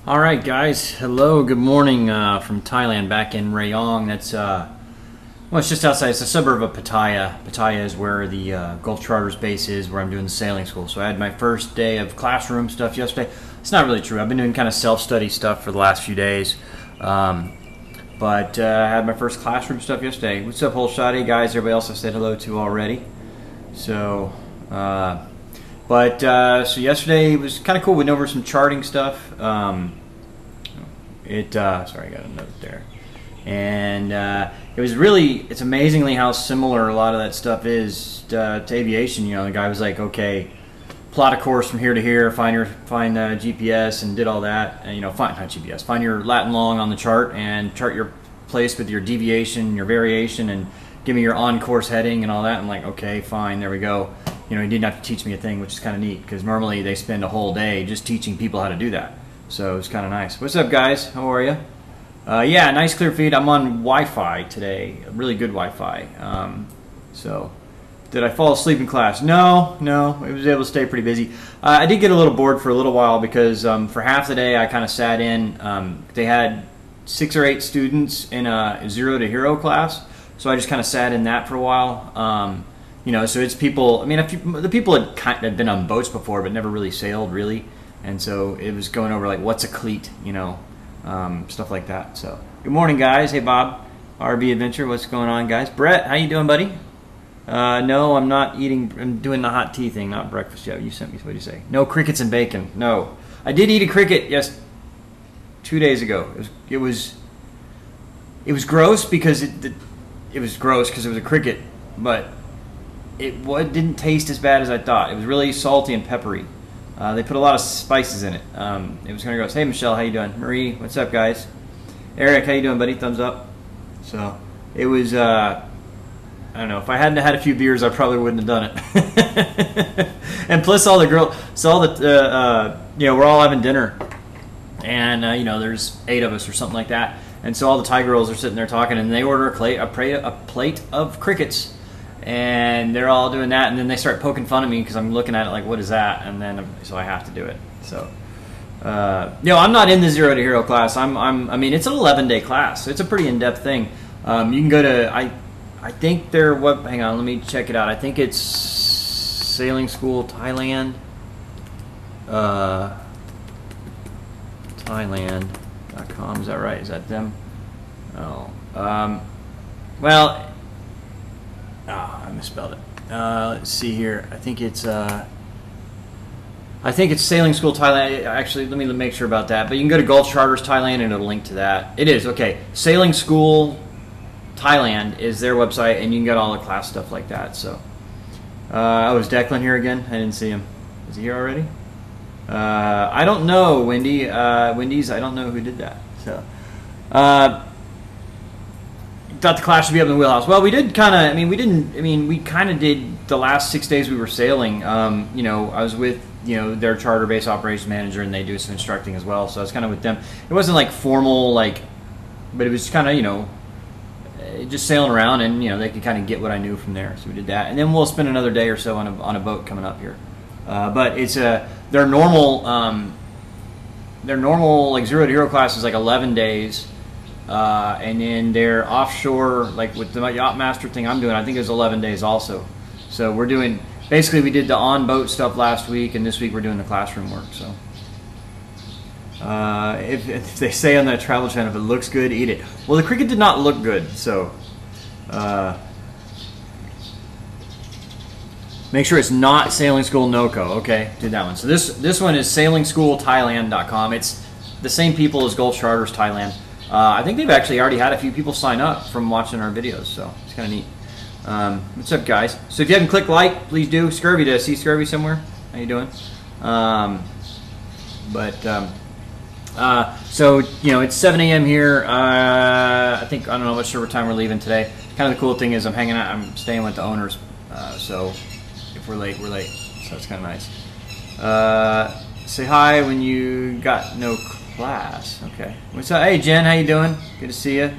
All right, guys. Hello. Good morning from Thailand, back in Rayong. That's well, it's just outside. It's a suburb of Pattaya. Pattaya is where the Gulf Charters base is, where I'm doing the sailing school. So I had my first day of classroom stuff yesterday. It's not really true. I've been doing kind of self-study stuff for the last few days, but I had my first classroom stuff yesterday. What's up, Holshade guys? Everybody else I said hello to already. So. So yesterday was kind of cool. We went over some charting stuff. Sorry, I got a note there. And it's amazingly how similar a lot of that stuff is to aviation. You know, the guy was like, okay, plot a course from here to here, find GPS, and did all that. And, not GPS, find your lat and long on the chart and chart your place with your deviation, your variation, and give me your on-course heading and all that. I'm like, okay, fine, there we go. He didn't have to teach me a thing, which is kind of neat, because normally they spend a whole day just teaching people how to do that. So it's kind of nice. What's up, guys? How are you? Yeah, nice clear feed. I'm on Wi-Fi today, really good Wi-Fi. So did I fall asleep in class? No, I was able to stay pretty busy. I did get a little bored for a little while because for half the day I kind of sat in. They had 6 or 8 students in a 0 to hero class, so I just kind of sat in that for a while. So it's people. I mean, the people had been on boats before, but never really sailed, really. And so it was going over like, what's a cleat, stuff like that. So good morning, guys. Hey, Bob, RB Adventure. What's going on, guys? Brett, how you doing, buddy? No, I'm not eating. I'm doing the hot tea thing, not breakfast yet. You sent me. What did you say? No crickets and bacon. No, I did eat a cricket. Yes, 2 days ago. It was gross because it was gross because it was a cricket, but it didn't taste as bad as I thought. It was really salty and peppery. They put a lot of spices in it. It was kind of gross. Hey, Michelle, how you doing? Marie, what's up, guys? Eric, how you doing, buddy? Thumbs up. So it was. I don't know. If I hadn't had a few beers, I probably wouldn't have done it. And plus, all the girls. So we're all having dinner, and there's 8 of us or something like that. And so all the Thai girls are sitting there talking, and they order a plate of crickets. And they're all doing that, and then they start poking fun at me because I'm looking at it like, what is that? And then so I have to do it. So, I'm not in the 0 to hero class. I mean, it's an 11-day class. So it's a pretty in-depth thing. You can go to I think they're hang on, let me check it out. I think it's Sailing School Thailand. Thailand.com. Is that right? Is that them? Oh. I misspelled it. Let's see here. I think it's Sailing School Thailand. Actually, let me make sure about that. But you can go to Gulf Charters Thailand and it'll link to that. It is okay. Sailing School Thailand is their website, and you can get all the class stuff like that. So, is Declan here again? I didn't see him. Is he here already? I don't know, Wendy. Wendy's. I don't know who did that. So. Thought the class should be up in the wheelhouse. Well, we did kind of. We kind of did the last 6 days we were sailing. I was with their charter base operations manager, and they do some instructing as well. So I was kind of with them. It wasn't like formal, but it was kind of just sailing around, and they could kind of get what I knew from there. So we did that, and then we'll spend another day or so on a boat coming up here. But it's their normal like 0 to hero class is like 11 days. And then their offshore, like with the Yacht Master thing I'm doing, I think it was 11 days also. So we're doing, basically we did the on-boat stuff last week, and this week we're doing the classroom work. So if they say on the Travel Channel, if it looks good, eat it. Well, the cricket did not look good, so make sure it's not Sailing School NOCO. Okay, did that one. So this one is sailingschoolthailand.com. It's the same people as Gulf Charters Thailand. I think they've actually already had a few people sign up from watching our videos, so it's kind of neat. What's up, guys? So if you haven't clicked like, please do. Scurvy, did I see Scurvy somewhere? How you doing? So it's 7 a.m. here. I don't know what sure what time we're leaving today. Kind of the cool thing is I'm staying with the owners, so if we're late, we're late. So it's kind of nice. Say hi when you got no class. Okay. What's up? Hey, Jen, how you doing? Good to see you.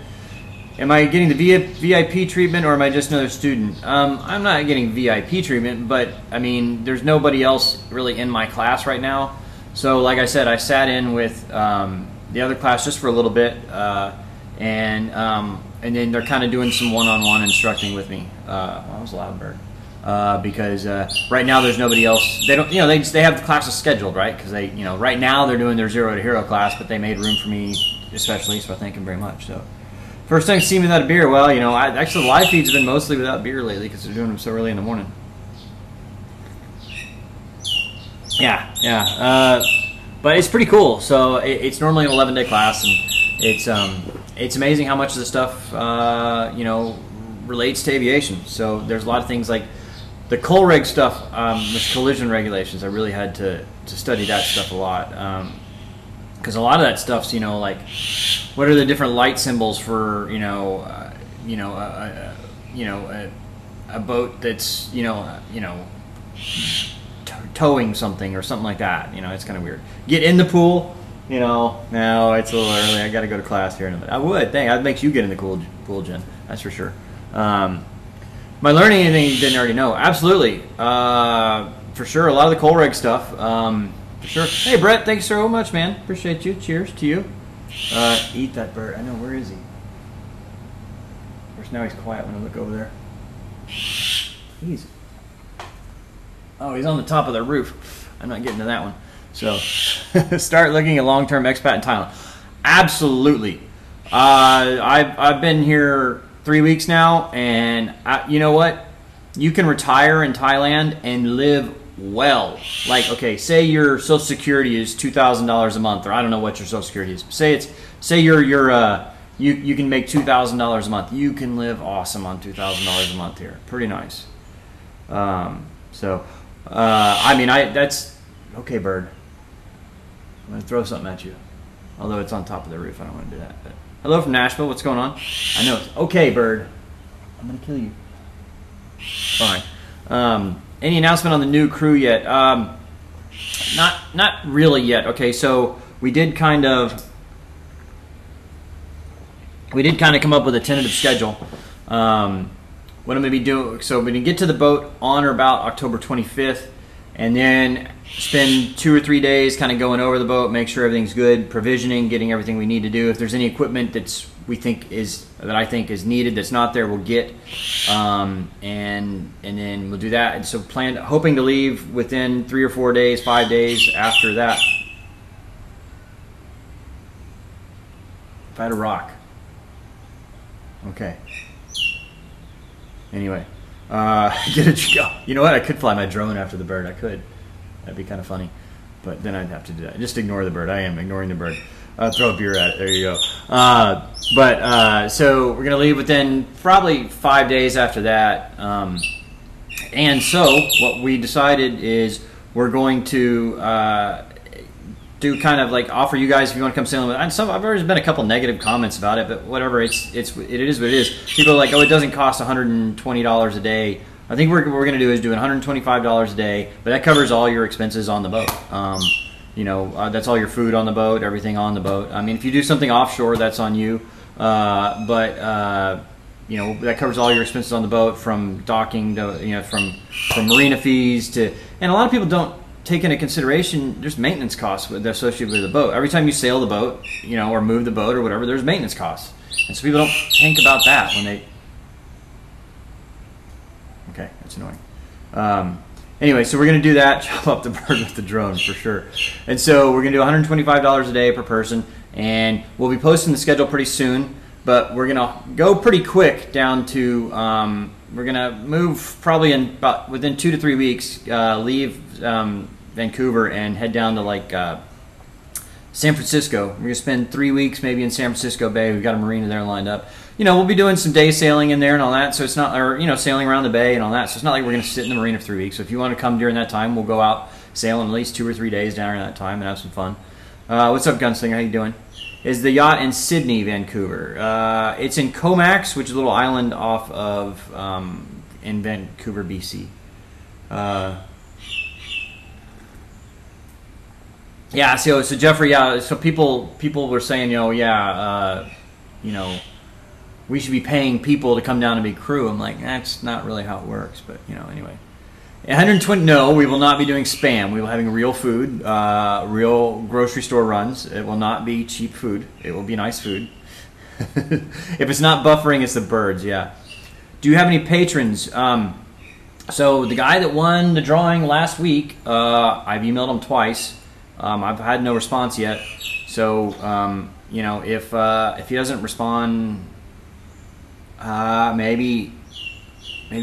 Am I getting the VIP treatment, or am I just another student? I'm not getting VIP treatment, but I mean, there's nobody else really in my class right now. So like I said, I sat in with the other class just for a little bit, and then they're kind of doing some one-on-one instructing with me. That was a loud bird. Because right now there's nobody else. They don't, they have the classes scheduled, right? Because they, right now they're doing their 0 to Hero class, but they made room for me especially, so I thank them very much. So first time to see me without a beer. Well, actually the live feeds have been mostly without beer lately because they're doing them so early in the morning. Yeah. But it's pretty cool. So it's normally an 11-day class, and it's amazing how much of the stuff relates to aviation. So there's a lot of things like the coal reg stuff, with collision regulations. I really had to study that stuff a lot, because a lot of that stuff's like what are the different light symbols for a boat that's towing something or something like that. It's kind of weird. Get in the pool. No, it's a little early. I got to go to class here in a minute. I would. Dang, that makes you get in the pool, Jen. That's for sure. Am I learning anything you didn't already know? Absolutely. For sure. A lot of the coal reg stuff. For sure. Hey, Brett, thanks so much, man. Appreciate you. Cheers to you. Eat that bird. I know. Where is he? Of course, now he's quiet when I look over there. Oh, he's on the top of the roof. I'm not getting to that one. So, start looking at long-term expat in Thailand. Absolutely. I've been here 3 weeks now, and you know what? You can retire in Thailand and live well. Like, okay, say your Social Security is $2,000 a month, or I don't know what your Social Security is. Say you can make $2,000 a month. You can live awesome on $2,000 a month here. Pretty nice. That's okay, bird. I'm gonna throw something at you, although it's on top of the roof. I don't want to do that. But hello from Nashville. What's going on? I know it's okay, bird. I'm gonna kill you. Fine. Any announcement on the new crew yet? Not really yet. Okay, so we did kind of come up with a tentative schedule. What I'm going to be doing, so we're going to get to the boat on or about October 25th, and then spend 2 or 3 days kind of going over the boat, make sure everything's good, provisioning, getting everything we need to do. If there's any equipment that I think is needed that's not there, we'll get, and then we'll do that. And so hoping to leave within 3 or 4 days, 5 days after that. If I had a rock. Okay. Anyway, you know what? I could fly my drone after the bird. I could. That'd be kind of funny. But then I'd have to do that. Just ignore the bird. I am ignoring the bird. Throw a beer at it. There you go. So we're going to leave within probably 5 days after that. And so what we decided is we're going to do kind of like offer you guys if you want to come sailing with. I've already been a couple negative comments about it, but whatever. It is what it is. People are like, oh, it doesn't cost $120 a day. I think what we're going to do is do $125 a day, but that covers all your expenses on the boat. That's all your food on the boat, everything on the boat. I mean, if you do something offshore, that's on you. That covers all your expenses on the boat, from docking to, from marina fees to, and a lot of people don't take into consideration there's maintenance costs associated with the boat. Every time you sail the boat, or move the boat or whatever, there's maintenance costs. And so people don't think about that when they... Okay, that's annoying. Anyway, so we're going to do that, chop up the bird with the drone for sure. And so we're going to do $125 a day per person, and we'll be posting the schedule pretty soon, but we're going to go pretty quick down to, we're going to move probably within 2 to 3 weeks, leave Vancouver and head down to like San Francisco. We're going to spend 3 weeks maybe in San Francisco Bay. We've got a marina there lined up. We'll be doing some day sailing in there and all that, so it's not, or, sailing around the bay and all that, so it's not like we're going to sit in the marina for 3 weeks. So if you want to come during that time, we'll go out sailing at least 2 or 3 days down during that time and have some fun. What's up, Gunslinger? How you doing? Is the yacht in Sydney, Vancouver? It's in Comox, which is a little island off of, in Vancouver, BC. Yeah, so Jeffrey, so people were saying, we should be paying people to come down and be crew. I'm like, that's not really how it works, but anyway. 120. No, we will not be doing spam. We will be having real food, real grocery store runs. It will not be cheap food. It will be nice food. If it's not buffering, it's the birds. Yeah. Do you have any patrons? So the guy that won the drawing last week, I've emailed him twice. I've had no response yet. So you know, if he doesn't respond, maybe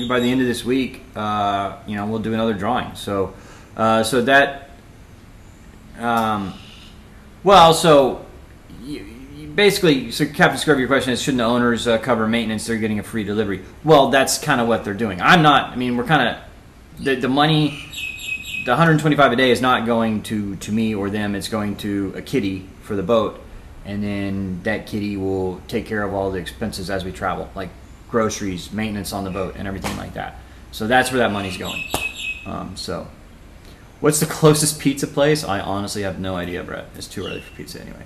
by the end of this week, you know, we'll do another drawing. So so that well, so basically, so Captain Scrubby, your question is, shouldn't the owners cover maintenance? They're getting a free delivery. Well, that's kind of what they're doing. I'm not, I mean, we're kind of, the money, the 125 a day is not going to me or them. It's going to a kitty for the boat. And then that kitty will take care of all the expenses as we travel, like groceries, maintenance on the boat, and everything like that. So that's where that money's going. So what's the closest pizza place? I honestly have no idea, Brett. It's too early for pizza anyway.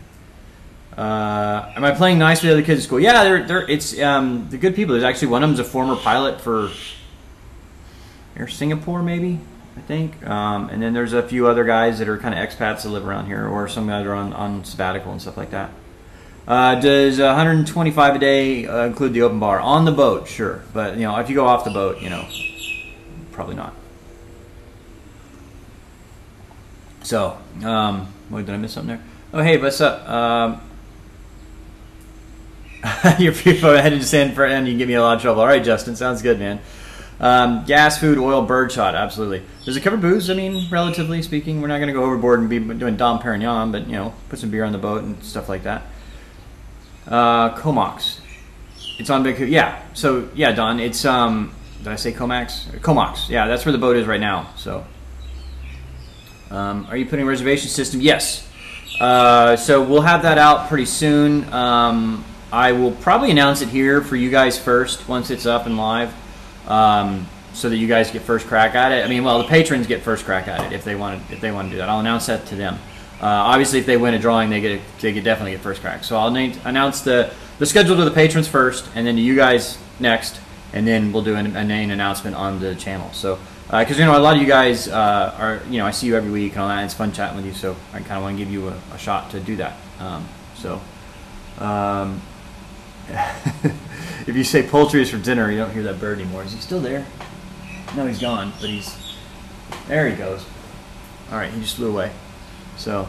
Am I playing nice with the other kids at school? Yeah, it's the good people. There's actually one of them's a former pilot for Air Singapore, maybe, I think. And then there's a few other guys that are kind of expats that live around here, or some guys are on sabbatical and stuff like that. Does 125 a day include the open bar on the boat? Sure, but you know, if you go off the boat, you know, probably not. So, wait, did I miss something there? Oh, hey, what's up? Your people are headed to San Fran. You can give me a lot of trouble. All right, Justin, sounds good, man. Gas, food, oil, birdshot, absolutely. Does it cover booze? I mean, relatively speaking, we're not going to go overboard and be doing Dom Perignon, but you know, put some beer on the boat and stuff like that. Comox, it's on Big. Yeah. So yeah, Don, it's did I say Comax? Comox. Yeah, that's where the boat is right now. So, are you putting a reservation system? Yes. So we'll have that out pretty soon. I will probably announce it here for you guys first once it's up and live, so that you guys get first crack at it. I mean, well, the patrons get first crack at it if they want to do that. I'll announce that to them. Obviously, if they win a drawing, they definitely get first crack. So I'll announce the schedule to the patrons first, and then to you guys next, and then we'll do an announcement on the channel. So because you know, a lot of you guys are, you know, I see you every week and all that. And it's fun chatting with you, so I kind of want to give you a shot to do that. If you say poultry is for dinner, you don't hear that bird anymore. Is he still there? No, he's gone, but there he goes. All right, he just flew away. So,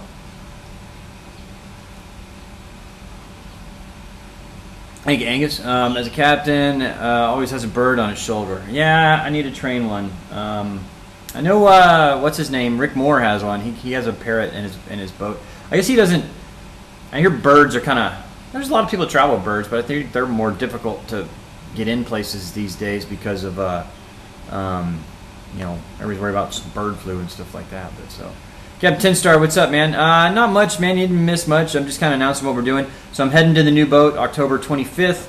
thank you, Angus. As a captain, always has a bird on his shoulder. Yeah, I need to train one. I know, what's his name? Rick Moore has one. He has a parrot in his boat. I guess he doesn't. I hear birds are kind of. There's a lot of people that travel with birds, but I think they're more difficult to get in places these days because of, you know, everybody's worried about bird flu and stuff like that. But so, Captain 10 Star, what's up, man? Not much, man. You didn't miss much. I'm just kind of announcing what we're doing. So I'm heading to the new boat October 25th,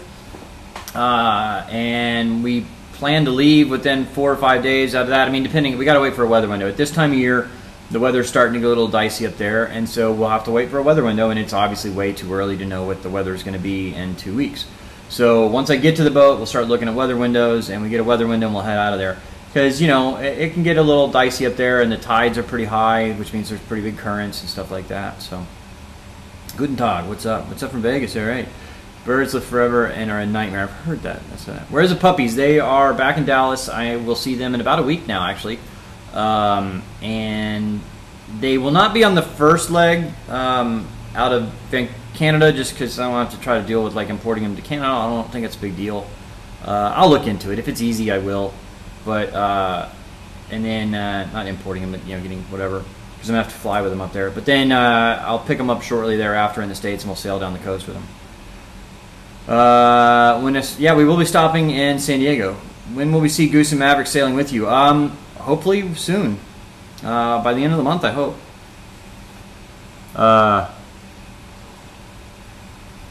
and we plan to leave within 4 or 5 days out of that. I mean, depending, we got to wait for a weather window. At this time of year, the weather's starting to get a little dicey up there, and so we'll have to wait for a weather window, and it's obviously way too early to know what the weather is going to be in 2 weeks. So once I get to the boat, we'll start looking at weather windows, and we get a weather window, and we'll head out of there. Because, you know, it can get a little dicey up there, and the tides are pretty high, which means there's pretty big currents and stuff like that. So, Guten Tag, what's up? What's up from Vegas? All right. Birds live forever and are a nightmare. I've heard that. Where's the puppies? They are back in Dallas. I will see them in about a week now, actually. And they will not be on the first leg out of Canada, just because I don't have to try to deal with like importing them to Canada. I don't think it's a big deal. I'll look into it. If it's easy, I will. But and then not importing them, but you know, getting whatever, because I'm gonna have to fly with them up there. But then I'll pick them up shortly thereafter in the States, and we'll sail down the coast with them. Yeah, we will be stopping in San Diego. When will we see Goose and Maverick sailing with you? Hopefully soon. By the end of the month, I hope.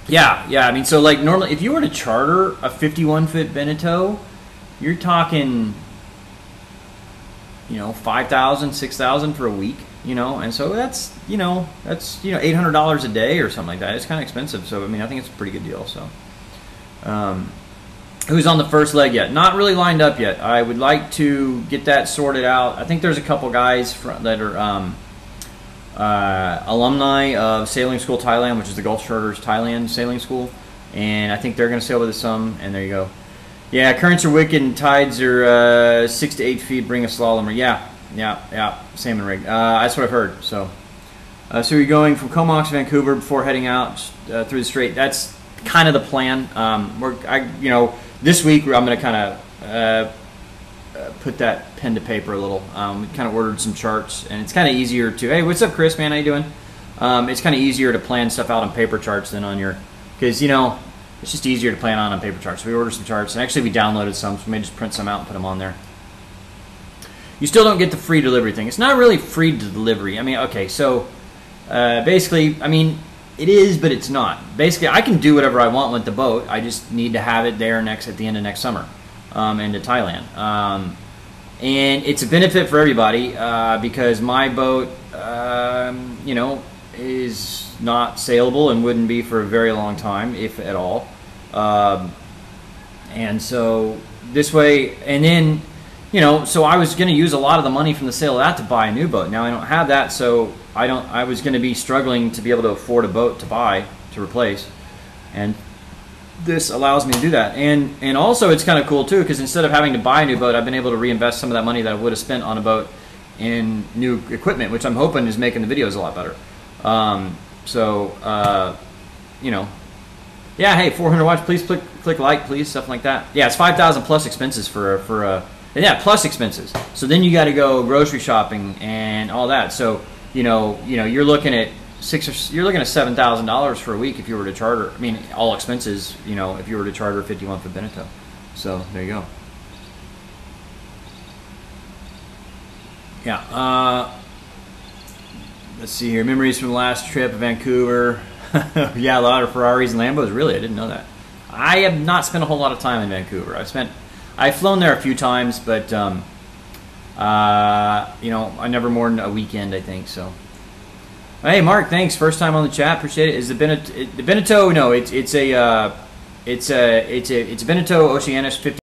Yeah. I mean, so like normally, if you were to charter a 51-foot Beneteau, you're talking, you know, $5,000, $6,000 for a week. You know, and so that's $800 a day or something like that. It's kind of expensive. So I mean, I think it's a pretty good deal. So, who's on the first leg yet. Not really lined up yet. I would like to get that sorted out. I think there's a couple guys that are alumni of Sailing School Thailand, which is the Gulf Charters Thailand Sailing School, and I think they're going to sail with us some, and there you go. Yeah, currents are wicked and tides are 6 to 8 feet, bring a slalomer. Yeah, salmon rig. That's what I've heard. So you're going from Comox to Vancouver before heading out through the strait. That's kind of the plan. This week I'm going to kind of put that pen to paper a little. We kind of ordered some charts, and it's kind of easier to. Hey, what's up, Chris? Man, how you doing? It's kind of easier to plan stuff out on paper charts than on your, because it's just easier to plan on paper charts. So we ordered some charts, and actually we downloaded some, so we may just print some out and put them on there. You still don't get the free delivery thing. It's not really free delivery. I mean, okay, so basically, I mean, it is, but it's not. Basically, I can do whatever I want with the boat. I just need to have it there at the end of next summer, into Thailand. And it's a benefit for everybody because my boat, is not saleable and wouldn't be for a very long time, if at all. And so this way, and then, so I was going to use a lot of the money from the sale of that to buy a new boat. Now I don't have that, so I was going to be struggling to be able to afford a boat to replace, and this allows me to do that. And also it's kind of cool too, because instead of having to buy a new boat, I've been able to reinvest some of that money that I would have spent on a boat in new equipment, which I'm hoping is making the videos a lot better. Yeah, hey, 400 watch, please click like, please, stuff like that. Yeah, it's 5,000 plus expenses plus expenses. So then you got to go grocery shopping and all that. So you're looking at $7,000 for a week if you were to charter. I mean, all expenses. If you were to charter a 51 foot Beneteau. So there you go. Yeah. Let's see here. Memories from the last trip to Vancouver. Yeah, a lot of Ferraris and Lambos. Really, I didn't know that. I have not spent a whole lot of time in Vancouver. I've flown there a few times, but I never more than a weekend, I think. So, hey, Mark, thanks. First time on the chat. Appreciate it. Is the Beneteau? No, it's a Beneteau Oceanus 50.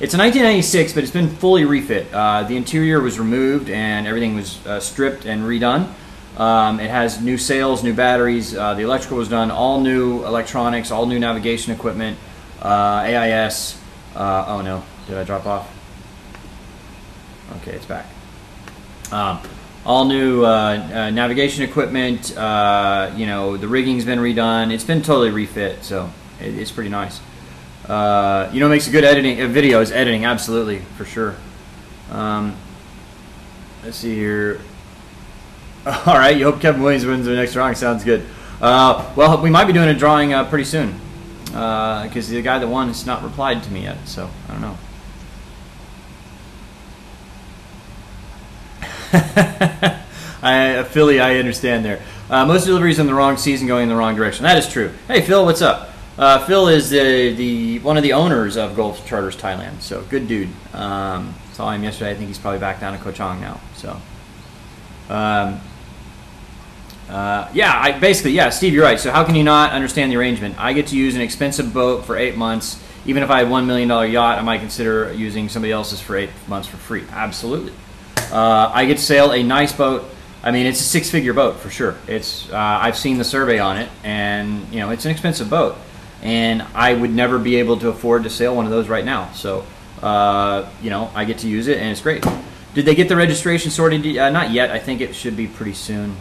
It's a 1996, but it's been fully refit. The interior was removed and everything was stripped and redone. It has new sails, new batteries. The electrical was done. All new electronics, all new navigation equipment, AIS. Oh no, did I drop off? Okay, it's back. All new navigation equipment. The rigging's been redone. It's been totally refit, so it's pretty nice. Makes a good video is editing, absolutely, for sure. Let's see here. All right, you hope Kevin Williams wins the next drawing. Sounds good. Well, we might be doing a drawing pretty soon because the guy that won has not replied to me yet, so I don't know. Philly, I understand there. Most deliveries in the wrong season going in the wrong direction. That is true. Hey, Phil, what's up? Phil is one of the owners of Gulf Charters Thailand, so good dude. Saw him yesterday. I think he's probably back down in Koh Chang now. So, Steve, you're right. So how can you not understand the arrangement? I get to use an expensive boat for 8 months. Even if I had $1 million yacht, I might consider using somebody else's for 8 months for free. Absolutely. I get to sail a nice boat. I mean, it's a 6-figure boat for sure. It's I've seen the survey on it, and it's an expensive boat. And I would never be able to afford to sail one of those right now. So, I get to use it, and it's great. Did they get the registration sorted? Not yet. I think it should be pretty soon.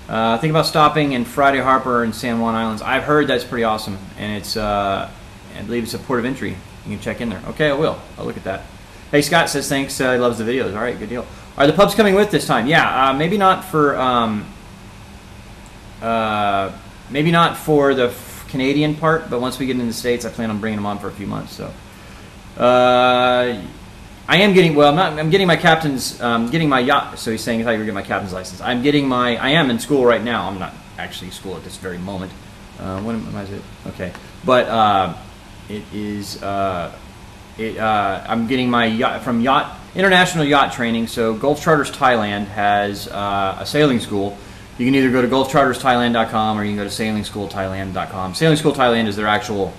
Think about stopping in Friday Harbor and San Juan Islands. I've heard that's pretty awesome, and it's I believe it's a port of entry. You can check in there. Okay, I will. I'll look at that. Hey, Scott says thanks. He loves the videos. All right, good deal. Are the pups coming with this time? Yeah, maybe not for the Canadian part, but once we get into the States, I plan on bringing them on for a few months. So, I am getting. Well, I'm getting my captain's. Getting my yacht. So he's saying I thought you were getting my captain's license. I am in school right now. I'm not actually in school at this very moment. When am I? Okay, but it is. I'm getting my yacht from International Yacht Training. So Gulf Charters Thailand has a sailing school. You can either go to gulfchartersthailand.com or you can go to sailingschoolthailand.com. Sailing School Thailand is their actual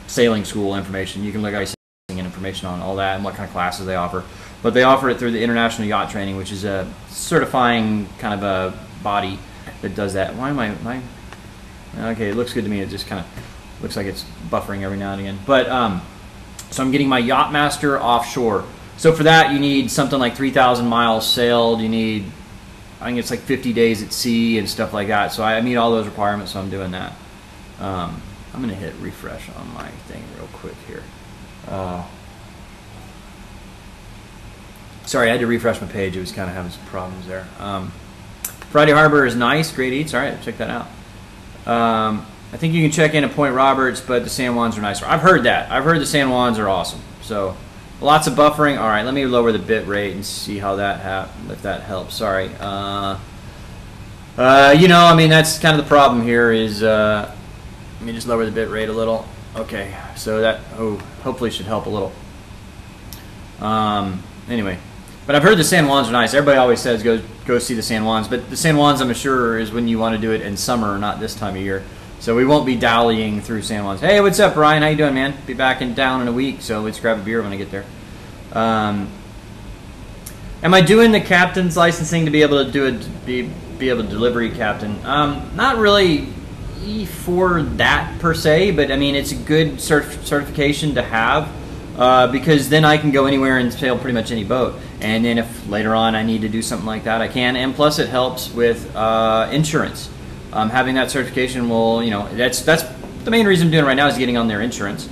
sailing school information. You can look at information on all that and what kind of classes they offer. But they offer it through the International Yacht Training, which is a certifying kind of a body that does that. Why am I okay, it looks good to me. It just kind of looks like it's buffering every now and again. But so I'm getting my Yacht Master offshore. So for that, you need something like 3,000 miles sailed. You need, I think it's like 50 days at sea and stuff like that. So I meet all those requirements, so I'm doing that. I'm going to hit refresh on my thing real quick here. Sorry, I had to refresh my page. It was kind of having some problems there. Friday Harbor is nice. Great eats. All right, check that out. I think you can check in at Point Roberts, but the San Juans are nicer. I've heard that. I've heard the San Juans are awesome. So lots of buffering. All right, let me lower the bit rate and see how that if that helps. Sorry. You know, I mean, that's kind of the problem here is, let me just lower the bit rate a little. Okay, so that hopefully should help a little. Anyway, but I've heard the San Juans are nice. Everybody always says go see the San Juans, but the San Juans, I'm sure, is when you want to do it in summer, not this time of year. So we won't be dallying through San Juans. Hey, what's up, Brian? How you doing, man? Be back in town in a week, so let's grab a beer when I get there. Am I doing the captain's licensing to be able to do it? Be able to delivery captain? Not really for that per se, but I mean it's a good certification to have because then I can go anywhere and sail pretty much any boat. And then if later on I need to do something like that, I can. And plus it helps with insurance. Having that certification will, you know, that's the main reason I'm doing it right now is getting on their insurance.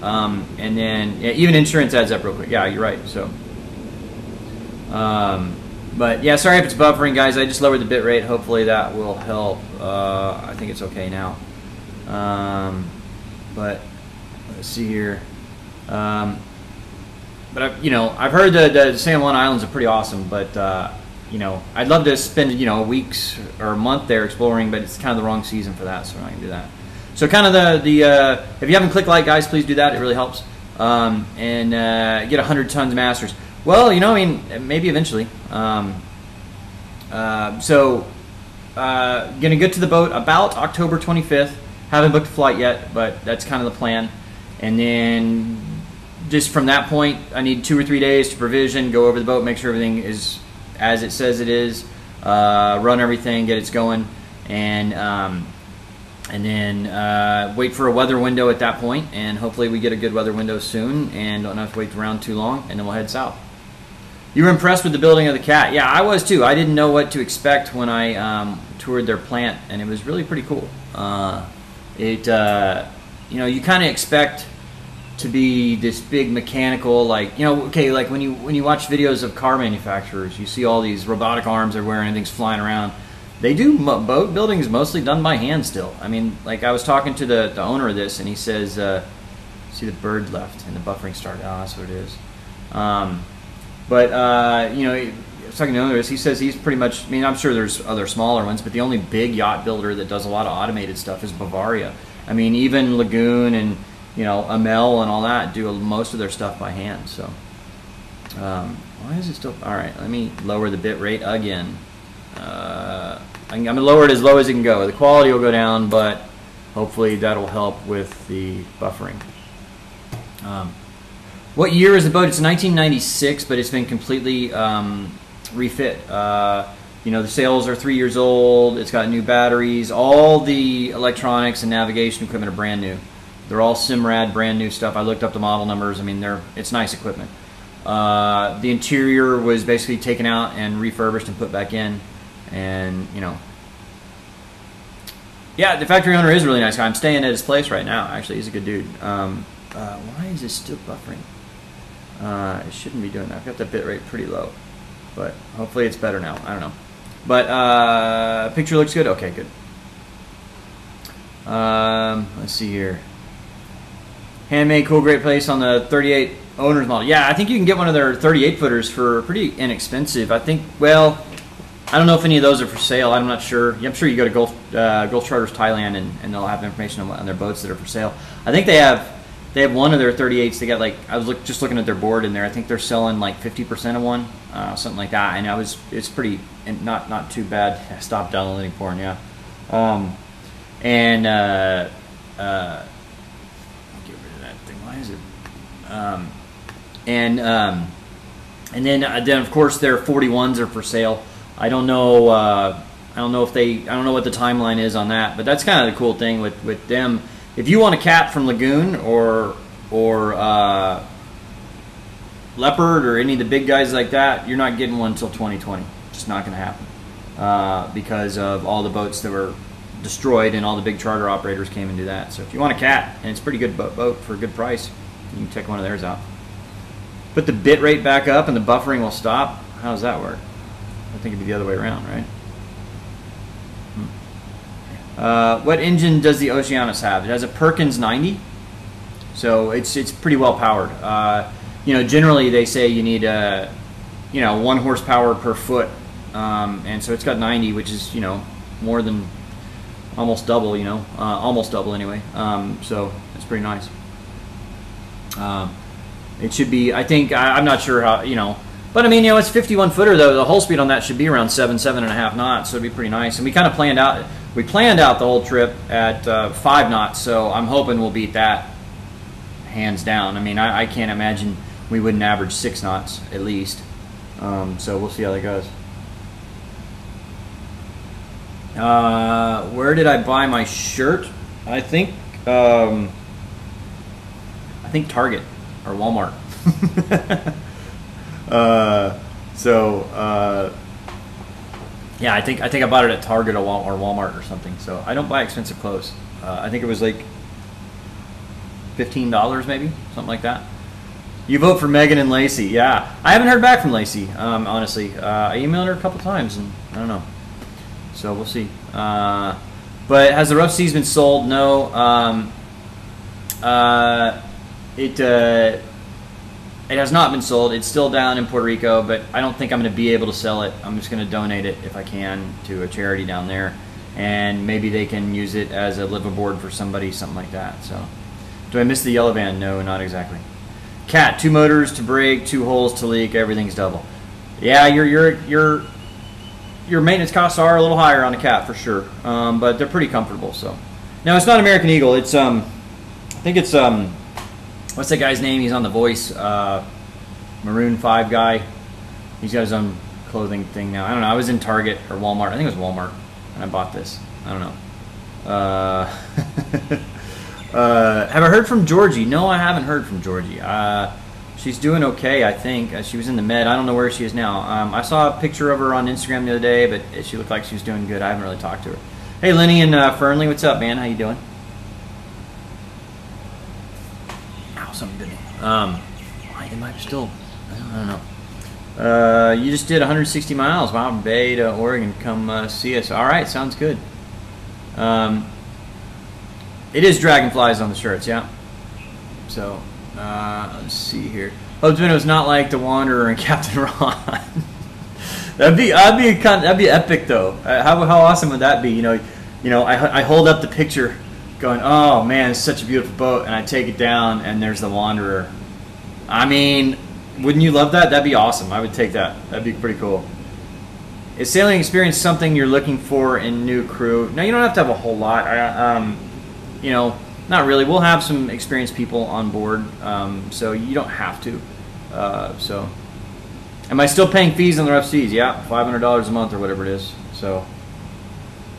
And then yeah, even insurance adds up real quick. Yeah, you're right. So, but yeah, sorry if it's buffering, guys. I just lowered the bit rate. Hopefully that will help. I think it's okay now. But let's see here. But I've heard the San Juan Islands are pretty awesome. But you know, I'd love to spend weeks or a month there exploring, but it's kind of the wrong season for that, so we're not gonna do that. So kind of if you haven't clicked like, guys, please do that. It really helps. And get 100 tons masters. Well, I mean, maybe eventually. Gonna get to the boat about October 25th. Haven't booked a flight yet, but that's kind of the plan. And then just from that point, I need 2 or 3 days to provision, go over the boat, make sure everything is as it says it is, run everything, get it going, and then wait for a weather window at that point, and hopefully we get a good weather window soon and don't have to wait around too long, and then we'll head south. You were impressed with the building of the cat. Yeah, I was too. I didn't know what to expect when I toured their plant, and it was really pretty cool. You kind of expect to be this big mechanical, like like when you watch videos of car manufacturers, you see all these robotic arms everywhere and things flying around. They do boat building is mostly done by hand still. I mean, like I was talking to the owner of this, and he says, see the bird left and the buffering started. Oh, that's what it is. I was talking to the owner of this. He says he's pretty much. I mean, I'm sure there's other smaller ones, but the only big yacht builder that does a lot of automated stuff is Bavaria. I mean, even Lagoon and Amel and all that do most of their stuff by hand. So why is it still? All right, let me lower the bit rate again. I'm gonna lower it as low as it can go. The quality will go down, but hopefully that'll help with the buffering. What year is the boat? It's 1996, but it's been completely refit. The sails are 3 years old. It's got new batteries. All the electronics and navigation equipment are brand new. They're all Simrad, brand new stuff. I looked up the model numbers. I mean, it's nice equipment. The interior was basically taken out and refurbished and put back in. And, yeah, the factory owner is a really nice guy. I'm staying at his place right now. Actually, he's a good dude. Why is this still buffering? It shouldn't be doing that. I've got the bit rate pretty low. But hopefully it's better now. I don't know. But picture looks good. Okay, good. Let's see here. Handmade, cool, great place on the 38 owner's model. Yeah, I think you can get one of their 38 footers for pretty inexpensive. I think, well, I don't know if any of those are for sale. I'm not sure. I'm sure you go to Gulf Charters Thailand and they'll have information on their boats that are for sale. I think they have one of their 38s. They got I was just looking at their board in there. I think they're selling like 50% of one, something like that. And it's pretty not too bad. I stopped downloading porn, yeah. Get rid of Why is it? And then of course their 41s are for sale. I don't know. I don't know what the timeline is on that, but that's kind of the cool thing with them. If you want a cat from Lagoon or Leopard or any of the big guys like that, you're not getting one until 2020. Just not going to happen because of all the boats that were destroyed and all the big charter operators came and do that. So if you want a cat and it's a pretty good boat for a good price, you can check one of theirs out. Put the bit rate back up and the buffering will stop. How does that work? I think it'd be the other way around, right? What engine does the Oceanus have? It has a Perkins 90, so it's pretty well powered. You know, generally they say you need 1 horsepower per foot, and so it's got 90, which is more than almost double. Almost double anyway. So it's pretty nice. It should be. I think I'm not sure how but I mean it's 51 footer though. The hull speed on that should be around 7.5 knots, so it'd be pretty nice. And we kind of planned out. We planned out the whole trip at 5 knots, so I'm hoping we'll beat that hands down. I mean, I can't imagine we wouldn't average 6 knots at least. So we'll see how that goes. Where did I buy my shirt? I think Target or Walmart. Yeah, I think I bought it at Target or Walmart or something. So I don't buy expensive clothes. I think it was like $15 maybe, something like that. You vote for Megan and Lacey. Yeah, I haven't heard back from Lacey, honestly. I emailed her a couple times and I don't know. So we'll see. But has the Ruff Seas been sold? No. It has not been sold. It's still down in Puerto Rico, but I don't think I'm going to be able to sell it. I'm just going to donate it if I can to a charity down there, and maybe they can use it as a liveaboard for somebody, something like that. So, do I miss the yellow van? No, not exactly. Cat, 2 motors to break, 2 holes to leak, everything's double. Yeah, your maintenance costs are a little higher on a Cat for sure, but they're pretty comfortable. So, now it's not American Eagle. It's I think it's what's that guy's name? He's on The Voice, Maroon 5 guy. He's got his own clothing thing now. I don't know. I was in Target or Walmart. I think it was Walmart, and I bought this. I don't know. Have I heard from Georgie? No, I haven't heard from Georgie. She's doing okay, I think. She was in the Med. I don't know where she is now. I saw a picture of her on Instagram the other day, but she looked like she was doing good. I haven't really talked to her. Hey, Lenny and Fernley, what's up, man? How you doing? Something did. Why am I still? I don't know. You just did 160 miles, wow, Bay to Oregon. Come see us. All right, sounds good. It is dragonflies on the shirts, yeah. So let's see here. Hopes it was not like the Wanderer and Captain Ron. that'd be epic though. How awesome would that be? I hold up the picture, going, oh man, it's such a beautiful boat, and I take it down, and there's the Wanderer. I mean, wouldn't you love that? That'd be awesome. I would take that. That'd be pretty cool. Is sailing experience something you're looking for in new crew? No, you don't have to have a whole lot. Not really. We'll have some experienced people on board, so you don't have to. So, am I still paying fees on the Ruff Seas? Yeah, $500 a month or whatever it is. So,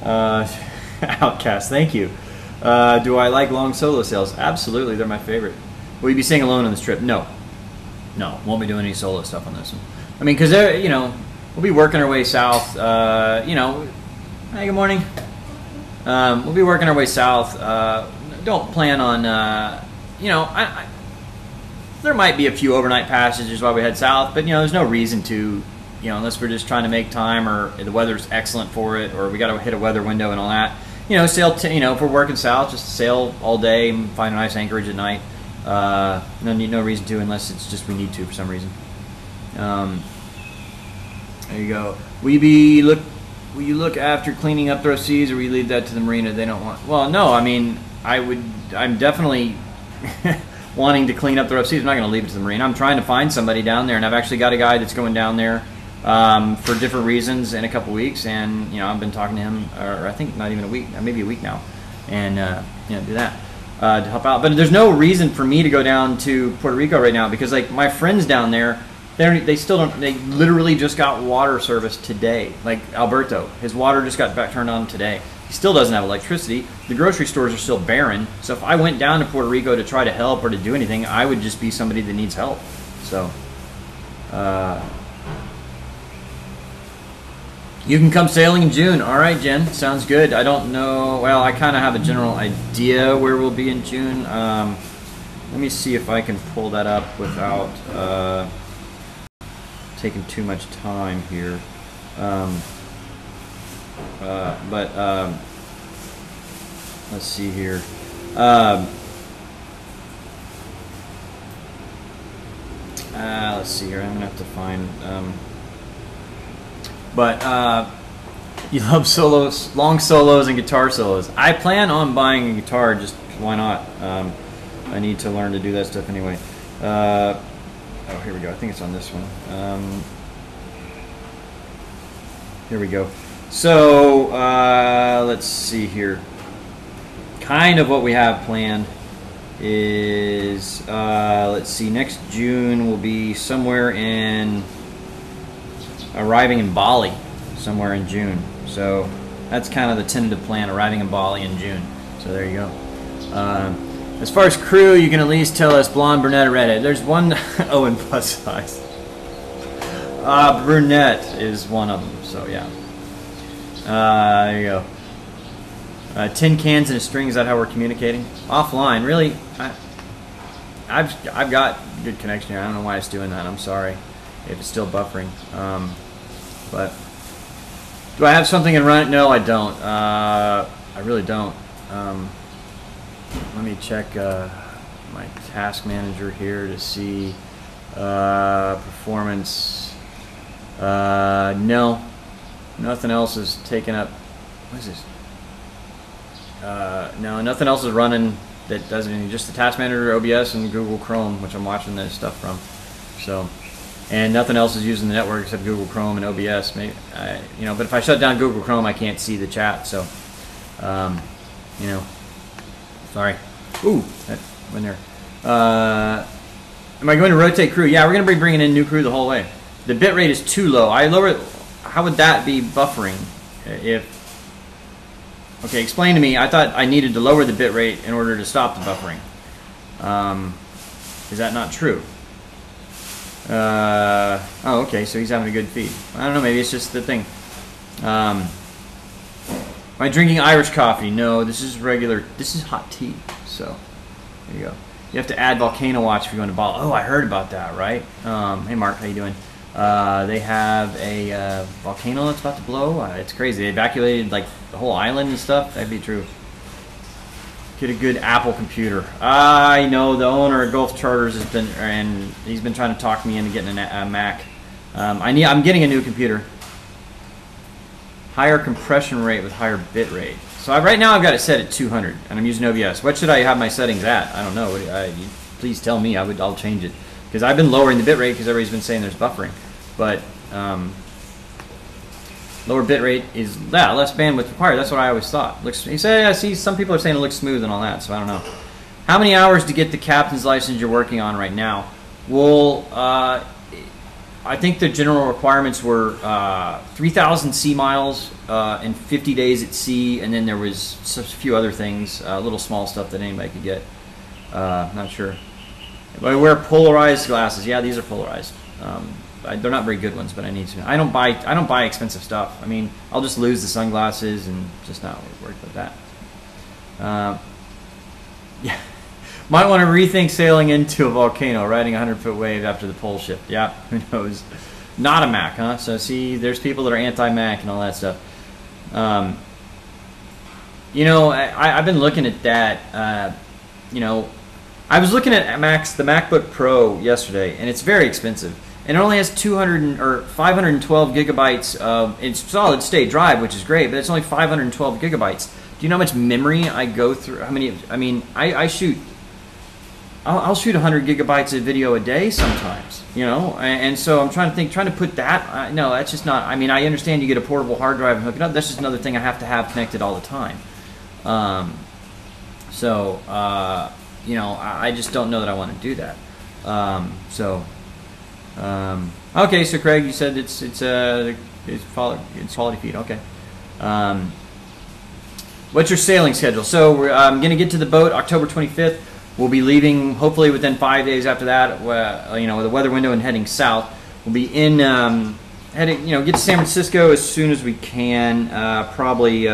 Outcast, thank you. Do I like long solo sails? Absolutely, they're my favorite. Will you be staying alone on this trip? No, won't be doing any solo stuff on this one. I mean, because we'll be working our way south. Hey, good morning. We'll be working our way south. Don't plan on, there might be a few overnight passages while we head south, but there's no reason to, unless we're just trying to make time, or the weather's excellent for it, or we got to hit a weather window and all that. Sail. If we're working south, just sail all day and find a nice anchorage at night. No reason to, unless it's just we need to for some reason. There you go. Will you look after cleaning up the Ruff Seas, or will you leave that to the marina? They don't want. Well, no. I mean, I'm definitely wanting to clean up the Ruff Seas. I'm not going to leave it to the marina. I'm trying to find somebody down there, and I've actually got a guy that's going down there for different reasons in a couple weeks, and I've been talking to him, or I think not even a week, maybe a week now, and do that. to help out. But there's no reason for me to go down to Puerto Rico right now because like my friends down there, they still don't. They literally just got water service today. Like Alberto, his water just got back turned on today. He still doesn't have electricity. The grocery stores are still barren. So if I went down to Puerto Rico to try to help or to do anything, I would just be somebody that needs help. So you can come sailing in June. All right, Jen, sounds good. I don't know. Well, I kind of have a general idea where we'll be in June. Let me see if I can pull that up without taking too much time here. Let's see here. Let's see here. I'm gonna have to find. You love solos, long solos, and guitar solos. I plan on buying a guitar. Just why not? I need to learn to do that stuff anyway. Oh, here we go. I think it's on this one. Here we go. So let's see here. Kind of what we have planned is let's see. Next June will be somewhere in arriving in Bali, somewhere in June. So that's kind of the tentative plan. Arriving in Bali in June. So there you go. As far as crew, you can at least tell us blonde, brunette, or redhead. There's one. Oh, and plus size. Brunette is one of them. So yeah. There you go. Tin cans and a string. Is that how we're communicating? Offline, really? I've got good connection here. I don't know why it's doing that. I'm sorry if it's still buffering. But do I have something in run? No, I don't. I really don't. Let me check my task manager here to see performance. No, nothing else is taken up. What is this? No, nothing else is running that does anything. Just the task manager, OBS, and Google Chrome, which I'm watching this stuff from. So, and nothing else is using the network except Google Chrome and OBS. Maybe, you know, but if I shut down Google Chrome, I can't see the chat. So, you know, sorry. Ooh, that went there. Am I going to rotate crew? Yeah, we're going to be bringing in new crew the whole way. The bit rate is too low. I lower it. How would that be buffering? If okay, explain to me. I thought I needed to lower the bit rate in order to stop the buffering. Is that not true? Oh, okay. So he's having a good feed. I don't know. Maybe it's just the thing. Am I drinking Irish coffee? No, this is regular. This is hot tea. So there you go. You have to add Volcano Watch if you're going to Bali. Oh, I heard about that, right? Hey, Mark, how you doing? They have a volcano that's about to blow. It's crazy. They evacuated like the whole island and stuff. That'd be true. Get a good Apple computer. I know the owner of Gulf Charters has been, and he's been trying to talk me into getting a Mac. I'm getting a new computer. Higher compression rate with higher bit rate. So right now I've got it set at 200, and I'm using OBS. What should I have my settings at? I don't know. Please tell me. I'll change it because I've been lowering the bit rate because everybody's been saying there's buffering. But lower bit rate is less bandwidth required. That's what I always thought. You say I see some people are saying it looks smooth and all that. So I don't know. How many hours to get the captain's license you're working on right now? Well, I think the general requirements were 3,000 sea miles and 50 days at sea, and then there was a few other things, little small stuff that anybody could get. Not sure. But I wear polarized glasses. Yeah, these are polarized. They're not very good ones, but I need to. I don't buy expensive stuff. I mean, I'll just lose the sunglasses and just not work with that. Yeah. Might want to rethink sailing into a volcano, riding a 100-foot wave after the pole shift. Yeah, who knows? Not a Mac, huh? So see, there's people that are anti-Mac and all that stuff. You know, I've been looking at that. You know, I was looking at the MacBook Pro yesterday, and it's very expensive. And it only has 512 gigabytes of it's solid state drive, which is great, but it's only 512 gigabytes. Do you know how much memory I go through? How many? I mean, I shoot. I'll shoot 100 gigabytes of video a day sometimes, you know, and so I'm trying to put that. No, that's just not. I mean, I understand you get a portable hard drive and hook it up. That's just another thing I have to have connected all the time. So you know, I just don't know that I want to do that. Okay, so Craig, you said it's quality feed. Okay. What's your sailing schedule? So I'm going to get to the boat October 25th. We'll be leaving hopefully within 5 days after that. You know, with a weather window and heading south. We'll be in heading. You know, get to San Francisco as soon as we can. Probably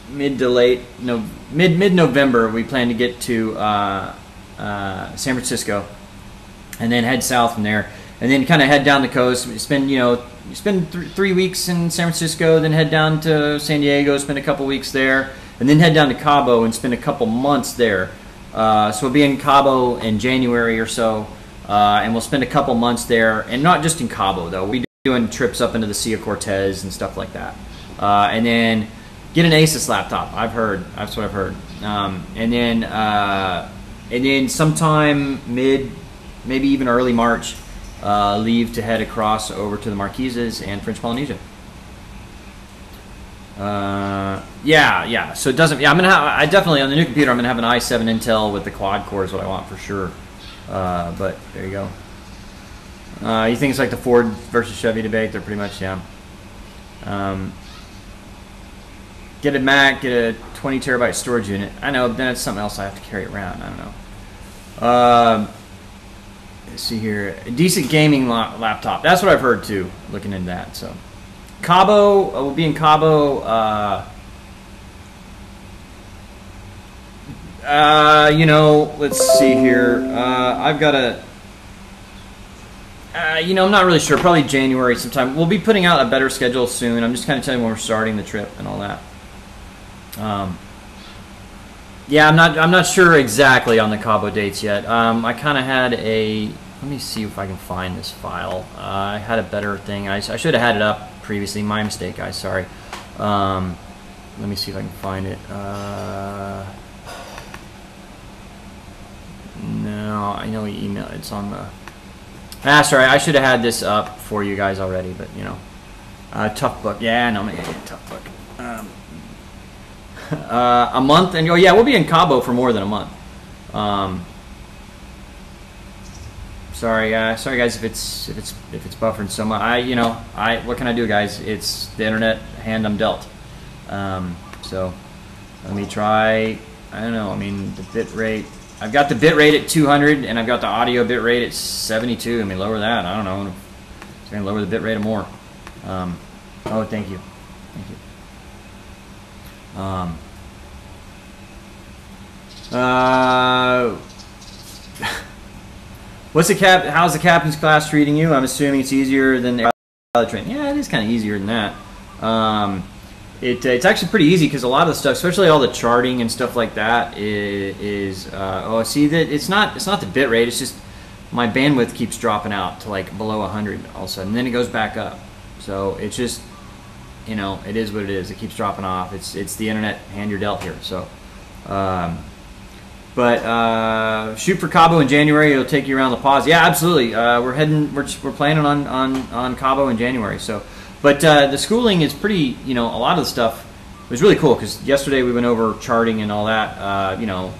mid to late mid November. We plan to get to San Francisco, and then head south from there, and then kind of head down the coast. We spend 3 weeks in San Francisco, then head down to San Diego, spend a couple weeks there, and then head down to Cabo and spend a couple months there. So we'll be in Cabo in January or so, and we'll spend a couple months there, and not just in Cabo though. We'll be doing trips up into the Sea of Cortez and stuff like that, and then get an Asus laptop. I've heard. That's what I've heard. And then sometime maybe even early March, leave to head across over to the Marquesas and French Polynesia. Yeah. So it doesn't. Yeah, I definitely on the new computer. I'm gonna have an i7 Intel with the quad core is what I want for sure. But there you go. You think it's like the Ford versus Chevy debate? They're pretty much, yeah. Get a Mac, get a 20 terabyte storage unit. I know, but then it's something else I have to carry around. I don't know. Let's see here. A decent gaming laptop. That's what I've heard too. Looking into that. So, Cabo. We'll be in Cabo. You know, let's see here. I've got a. You know, I'm not really sure. Probably January sometime. We'll be putting out a better schedule soon. I'm just kind of telling you when we're starting the trip and all that. Yeah, I'm not sure exactly on the Cabo dates yet. I kind of had a. Let me see if I can find this file. I had a better thing. I should have had it up previously. My mistake, guys. Sorry. Let me see if I can find it. No, I know he emailed. It's on the. Sorry. I should have had this up for you guys already, but you know, tough book. Yeah, no, tough book. A month, and oh yeah, we'll be in Cabo for more than a month. Sorry guys, if it's buffering so much. What can I do, guys? It's the internet hand I'm dealt. So let me try. I don't know. I mean, the bit rate. I've got the bit rate at 200, and I've got the audio bit rate at 72. I mean, lower that. I don't know. It's gonna lower the bit rate more. Oh, thank you. How's the captain's class treating you? I'm assuming it's easier than the other training. Yeah, it is kind of easier than that. It's actually pretty easy because a lot of the stuff, especially all the charting and stuff like that, it's not the bit rate. It's just my bandwidth keeps dropping out to like below 100 all of a sudden, and then it goes back up. So it's just, you know, it is what it is. It keeps dropping off. It's the internet hand you're dealt here. So, shoot for Cabo in January. It'll take you around La Paz. Yeah, absolutely. We're planning on Cabo in January. So, but the schooling is pretty. You know, a lot of the stuff was really cool because yesterday we went over charting and all that. You know,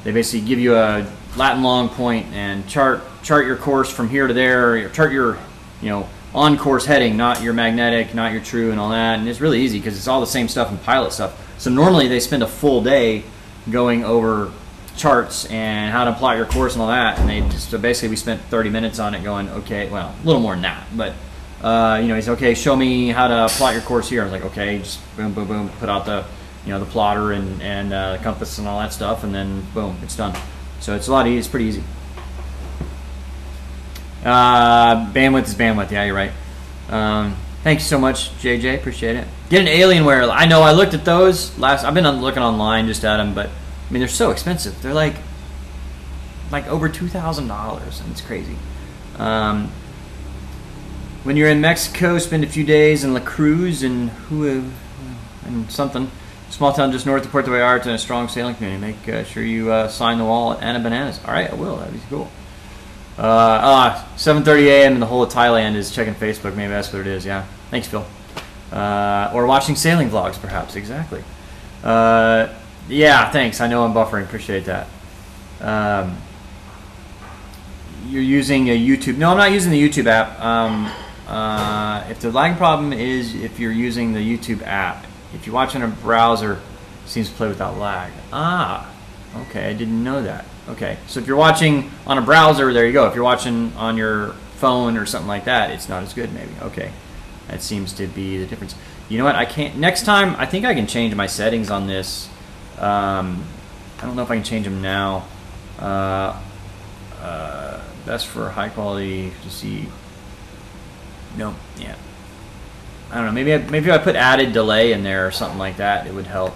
they basically give you a Latin long point and chart your course from here to there. Or chart your, you know, on course heading, not your magnetic, not your true, and all that. And it's really easy because it's all the same stuff and pilot stuff. So normally they spend a full day going over charts and how to plot your course and all that. And so basically we spent 30 minutes on it going, okay, well, a little more than that. But you know, he's okay. Show me how to plot your course here. I was like, okay, just boom, boom, boom. Put out the, you know, the plotter and the compass and all that stuff, and then boom, it's done. So it's a lot easier. It's pretty easy. Bandwidth is bandwidth. Yeah, you're right. Thank you so much, JJ. Appreciate it. Get an Alienware. I know. I looked at those last. I've been looking online just at them, but I mean they're so expensive. They're like over $2,000, and it's crazy. When you're in Mexico, spend a few days in La Cruz and something small town just north of Puerto Vallarta and a strong sailing community. Make sure you sign the wall at Anna Bananas. All right, I will. That'd be cool. 7:30 a.m. and the whole of Thailand is checking Facebook. Maybe that's what it is. Yeah. Thanks, Phil. Or watching sailing vlogs, perhaps. Exactly. Yeah, thanks. I know I'm buffering. Appreciate that. You're using a YouTube. No, I'm not using the YouTube app. If the lag problem is if you're using the YouTube app. If you watch on a browser, it seems to play without lag. Ah, okay. I didn't know that. Okay, so if you're watching on a browser, there you go. If you're watching on your phone or something like that, it's not as good maybe. Okay, that seems to be the difference. You know what? I can't. Next time, I think I can change my settings on this. I don't know if I can change them now. Best for high quality to see. No, yeah. I don't know. Maybe if I put added delay in there or something like that, it would help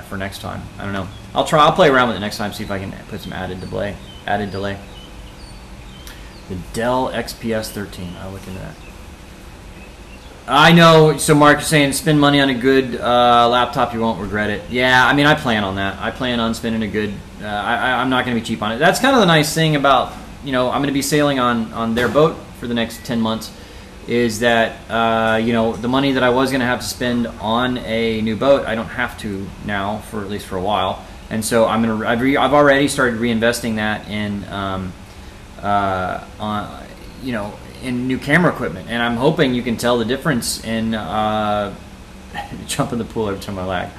for next time. I don't know. I'll try. I'll play around with it next time. See if I can put some added delay. The Dell XPS 13. I'll look into that. I know. So Mark is saying spend money on a good laptop. You won't regret it. Yeah. I mean, I plan on that. I plan on spending a good. I'm not going to be cheap on it. That's kind of the nice thing about, you know, I'm going to be sailing on their boat for the next 10 months. Is that you know, the money that I was going to have to spend on a new boat, I don't have to now, for at least for a while. And so I've already started reinvesting that in on, you know, in new camera equipment, and I'm hoping you can tell the difference in jump in the pool every time I lag.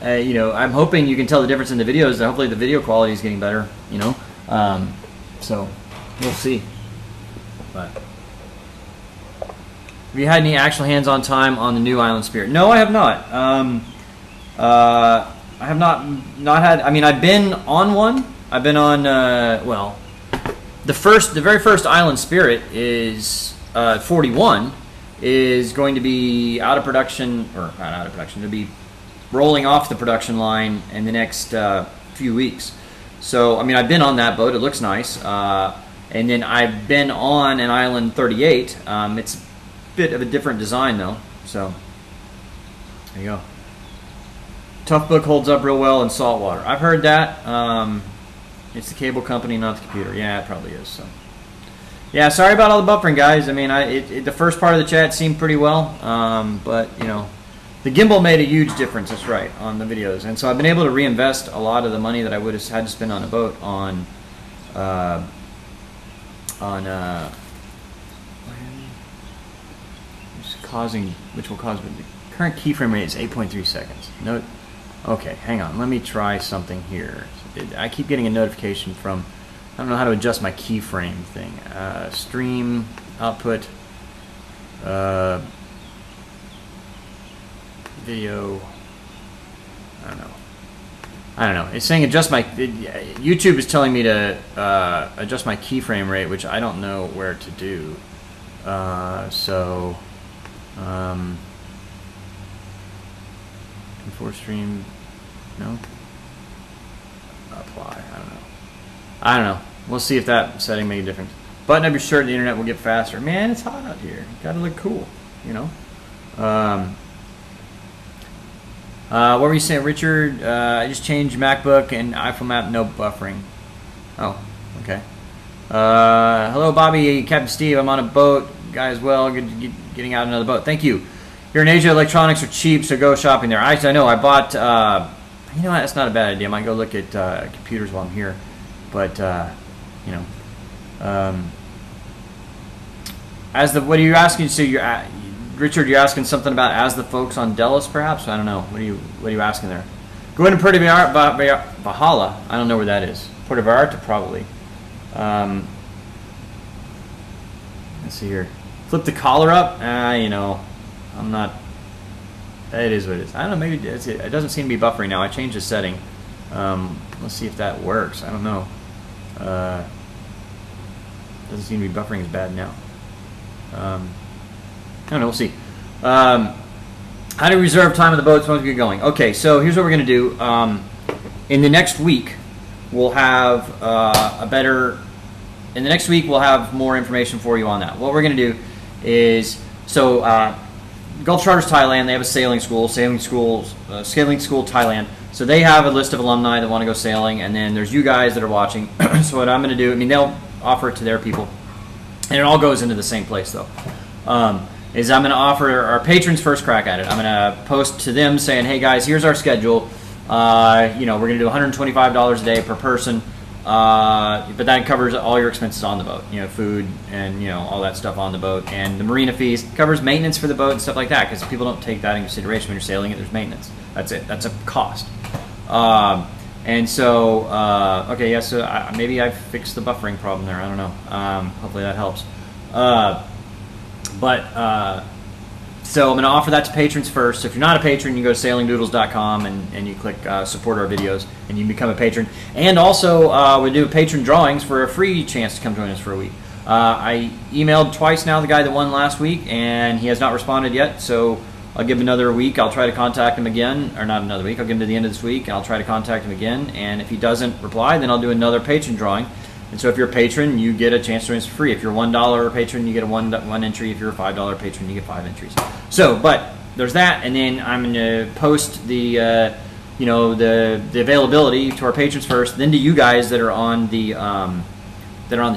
You know, I'm hoping you can tell the difference in the videos. Hopefully the video quality is getting better. You know, so we'll see. But have you had any actual hands-on time on the new Island Spirit? No, I have not. I have not had. I mean, I've been on one. I've been on. Well, the very first Island Spirit is 41 is going to be out of production, or not out of production. It'll be rolling off the production line in the next few weeks. So, I mean, I've been on that boat. It looks nice. And then I've been on an Island 38. It's a bit of a different design, though. So, there you go. Tough Book holds up real well in salt water. I've heard that. It's the cable company, not the computer. Yeah, it probably is. So, yeah, sorry about all the buffering, guys. I mean, the first part of the chat seemed pretty well, but you know, the gimbal made a huge difference. That's right, on the videos, and so I've been able to reinvest a lot of the money that I would have had to spend on a boat which will cause the current keyframe rate is 8.3 seconds. Note. Okay, hang on. Let me try something here. I keep getting a notification from, I don't know how to adjust my keyframe thing. Stream output, video. I don't know. It's saying adjust my. YouTube is telling me to adjust my keyframe rate, which I don't know where to do. Before stream. No? Apply. I don't know. We'll see if that setting makes a difference. Button up your shirt and the internet will get faster. Man, it's hot out here. Gotta look cool, you know? What were you saying, Richard? I just changed MacBook and iPhone app, no buffering. Oh, okay. Hello, Bobby, Captain Steve. I'm on a boat. Guy as well. Getting out another boat. Thank you. Here in Asia, electronics are cheap, so go shopping there. I know. I bought. You know what? That's not a bad idea. I might go look at computers while I'm here. But you know, what are you asking? So Richard, you're asking something about as the folks on Delos, perhaps? I don't know. What are you asking there? Go into Puerto Vallarta. I don't know where that is. Puerto Vallarta, probably. Let's see here. Flip the collar up. You know, I'm not. It is what it is. I don't know. Maybe it doesn't seem to be buffering now. I changed the setting. Let's see if that works. I don't know. Doesn't seem to be buffering as bad now. I don't know. We'll see. How to reserve time on the boats once we get going. Okay, so here's what we're going to do. In the next week, we'll have In the next week, we'll have more information for you on that. What we're going to do is Gulf Charters Thailand. They have a sailing school Thailand. So they have a list of alumni that want to go sailing, and then there's you guys that are watching. So what I'm going to do, I mean, they'll offer it to their people, and it all goes into the same place though. is I'm going to offer our patrons first crack at it. I'm going to post to them saying, hey guys, here's our schedule. You know, we're going to do $125 a day per person, but that covers all your expenses on the boat. You know, food and, you know, all that stuff on the boat, and the marina fees covers maintenance for the boat and stuff like that, because people don't take that into consideration when you're sailing it. There's maintenance. That's it. That's a cost. And so, okay, yeah, so maybe I fixed the buffering problem there. I don't know. Hopefully that helps. So I'm going to offer that to patrons first. So if you're not a patron, you go to sailingdoodles.com and you click support our videos, and you can become a patron. And also, we do patron drawings for a free chance to come join us for a week. I emailed twice now the guy that won last week, and he has not responded yet. So I'll give him another week. I'll try to contact him again, or not another week. I'll give him to the end of this week, and I'll try to contact him again. And if he doesn't reply, then I'll do another patron drawing. And so if you're a patron, you get a chance to join us for free. If you're a $1 patron, you get a one entry. If you're a $5 patron, you get 5 entries. So, but there's that, and then I'm going to post the, you know, the availability to our patrons first, then to you guys that are on the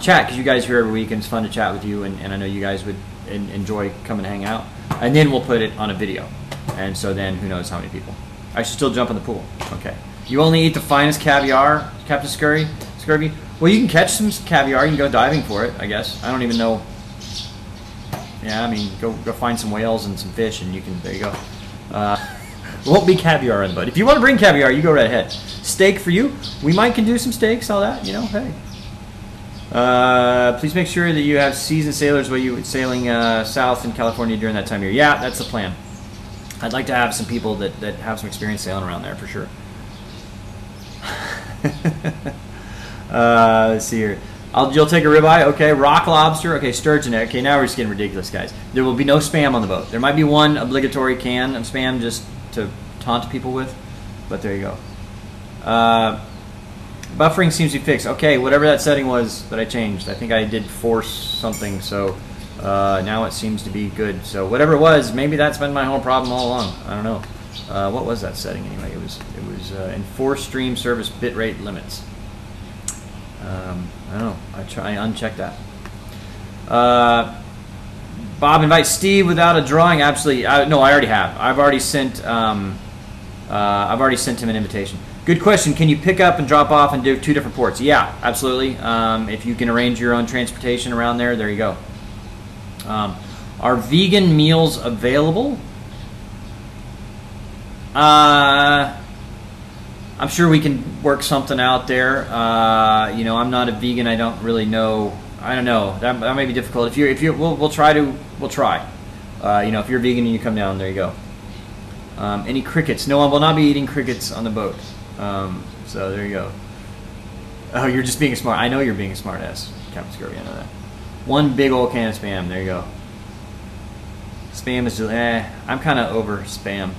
chat, because you guys are here every week, and it's fun to chat with you, and I know you guys would enjoy coming to hang out. And then we'll put it on a video, and so then who knows how many people. I should still jump in the pool. Okay. You only eat the finest caviar, Captain Scurvy? Well, you can catch some caviar. You can go diving for it, I guess. I don't even know. Yeah, I mean, go find some whales and some fish, and you can. There you go. Won't be caviar on the boat. If you want to bring caviar, you go right ahead. Steak for you. We might can do some steaks, all that. You know, hey. Please make sure that you have seasoned sailors while you sailing south in California during that time of year. Yeah, that's the plan. I'd like to have some people that have some experience sailing around there for sure. Let's see here. You'll take a ribeye, okay. Rock lobster, okay. Sturgeon, okay. Now we're just getting ridiculous, guys. There will be no spam on the boat. There might be one obligatory can of spam just to taunt people with, but there you go. Buffering seems to be fixed. Okay, whatever that setting was that I changed, I think I did force something, so now it seems to be good. So whatever it was, maybe that's been my whole problem all along. I don't know. What was that setting anyway? It was enforce stream service bitrate limits. I don't know. I uncheck that. Bob invites Steve without a drawing. Absolutely. No, I already have. I've already sent him an invitation. Good question. Can you pick up and drop off and do 2 different ports? Yeah, absolutely. If you can arrange your own transportation around there, there you go. Are vegan meals available? I'm sure we can work something out there. You know, I'm not a vegan. I don't really know. I don't know. That may be difficult. We'll try. You know, if you're vegan and you come down, there you go. Any crickets? No, I will not be eating crickets on the boat. So there you go. Oh, you're just being a smart. I know you're being a smart ass, Captain Scurvy. I know that. 1 big old can of spam. There you go. Spam is just. I'm kind of over spam.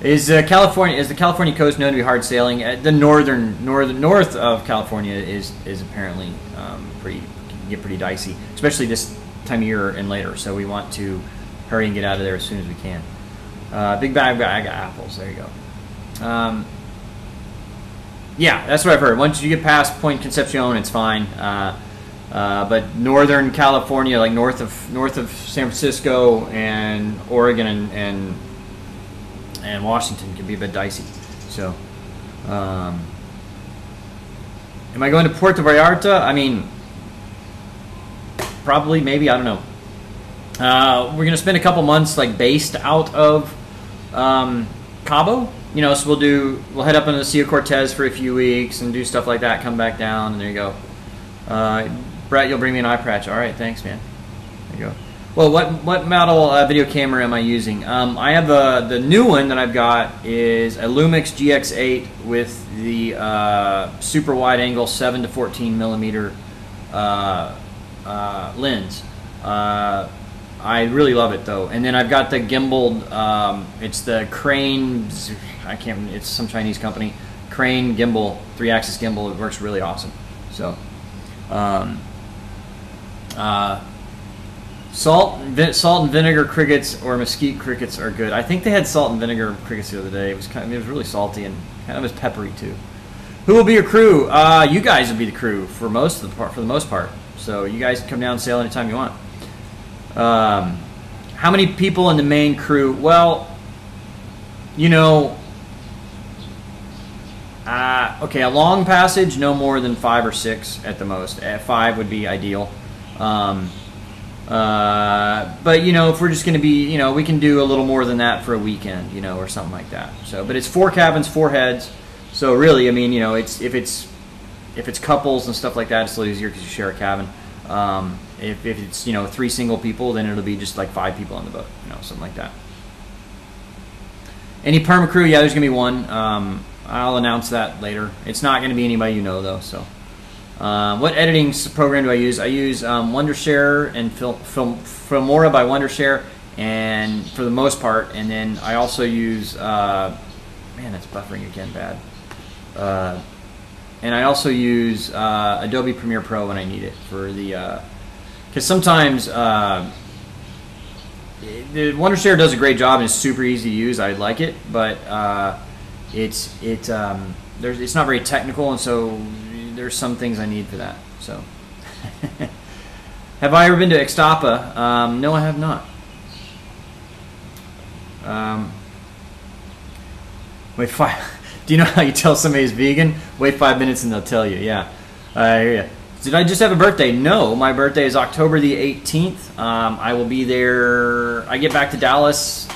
Is the California coast known to be hard sailing? The north of California is apparently can get pretty dicey, especially this time of year and later. So we want to hurry and get out of there as soon as we can. Big bag of apples. There you go. Yeah, that's what I've heard. Once you get past Point Concepcion, it's fine. But Northern California, like north of San Francisco and Oregon and Washington, can be a bit dicey. So, am I going to Puerto Vallarta? I mean, probably, maybe, I don't know. We're gonna spend a couple months like based out of Cabo. You know, so we'll head up into the Sea of Cortez for a few weeks and do stuff like that. Come back down, and there you go. Brett, you'll bring me an eye patch. All right, thanks, man. There you go. Well, what model video camera am I using? I have the new one that I've got is a Lumix GX8 with the super wide angle 7 to 14 millimeter lens. I really love it though. And then I've got the gimbaled. It's the Crane. It's some Chinese company. Crane gimbal, 3-axis gimbal. It works really awesome. So. Salt and vinegar crickets or mesquite crickets are good. I think they had salt and vinegar crickets the other day. It was really salty and kind of as peppery too. Who will be your crew? You guys will be the crew for most of the part. For the most part, so you guys can come down and sail anytime you want. How many people in the main crew? Well, you know, okay, a long passage, no more than 5 or 6 at the most. 5 would be ideal. But you know, if we're just going to be, you know, we can do a little more than that for a weekend, you know, or something like that. So, but it's 4 cabins, 4 heads. So really, I mean, you know, if it's couples and stuff like that, it's a little easier because you share a cabin. If it's, you know, 3 single people, then it'll be just like 5 people on the boat, you know, something like that. Any perma crew? Yeah, there's gonna be 1. I'll announce that later. It's not gonna be anybody you know though. So, what editing program do I use? I use Wondershare and Filmora by Wondershare, and for the most part, and then I also use man, that's buffering again, bad. And I also use Adobe Premiere Pro when I need it for the, because sometimes the Wondershare does a great job and it's super easy to use. I like it, but it's not very technical, and so there's some things I need for that. So, have I ever been to Ixtapa? No, I have not. Wait, 5. Do you know how you tell somebody's vegan? Wait 5 minutes and they'll tell you. Yeah, I hear you. Did I just have a birthday? No, my birthday is October the 18th. I will be there. I get back to Dallas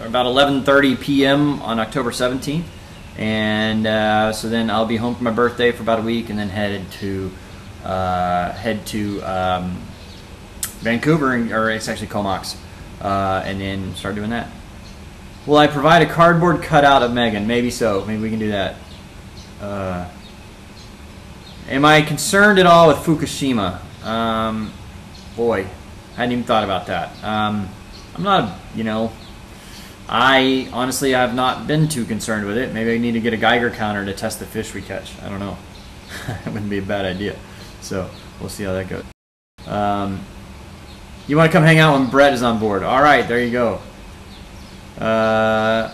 about 11:30 p.m. on October 17th, and so then I'll be home for my birthday for about a week, and then head to Vancouver, or it's actually Comox, and then start doing that. Will I provide a cardboard cutout of Megan? Maybe so. Maybe we can do that. Am I concerned at all with Fukushima? Boy, I hadn't even thought about that. I'm not, you know, I honestly have not been too concerned with it. Maybe I need to get a Geiger counter to test the fish we catch. I don't know. That wouldn't be a bad idea. So we'll see how that goes. You want to come hang out when Brett is on board? All right, there you go. All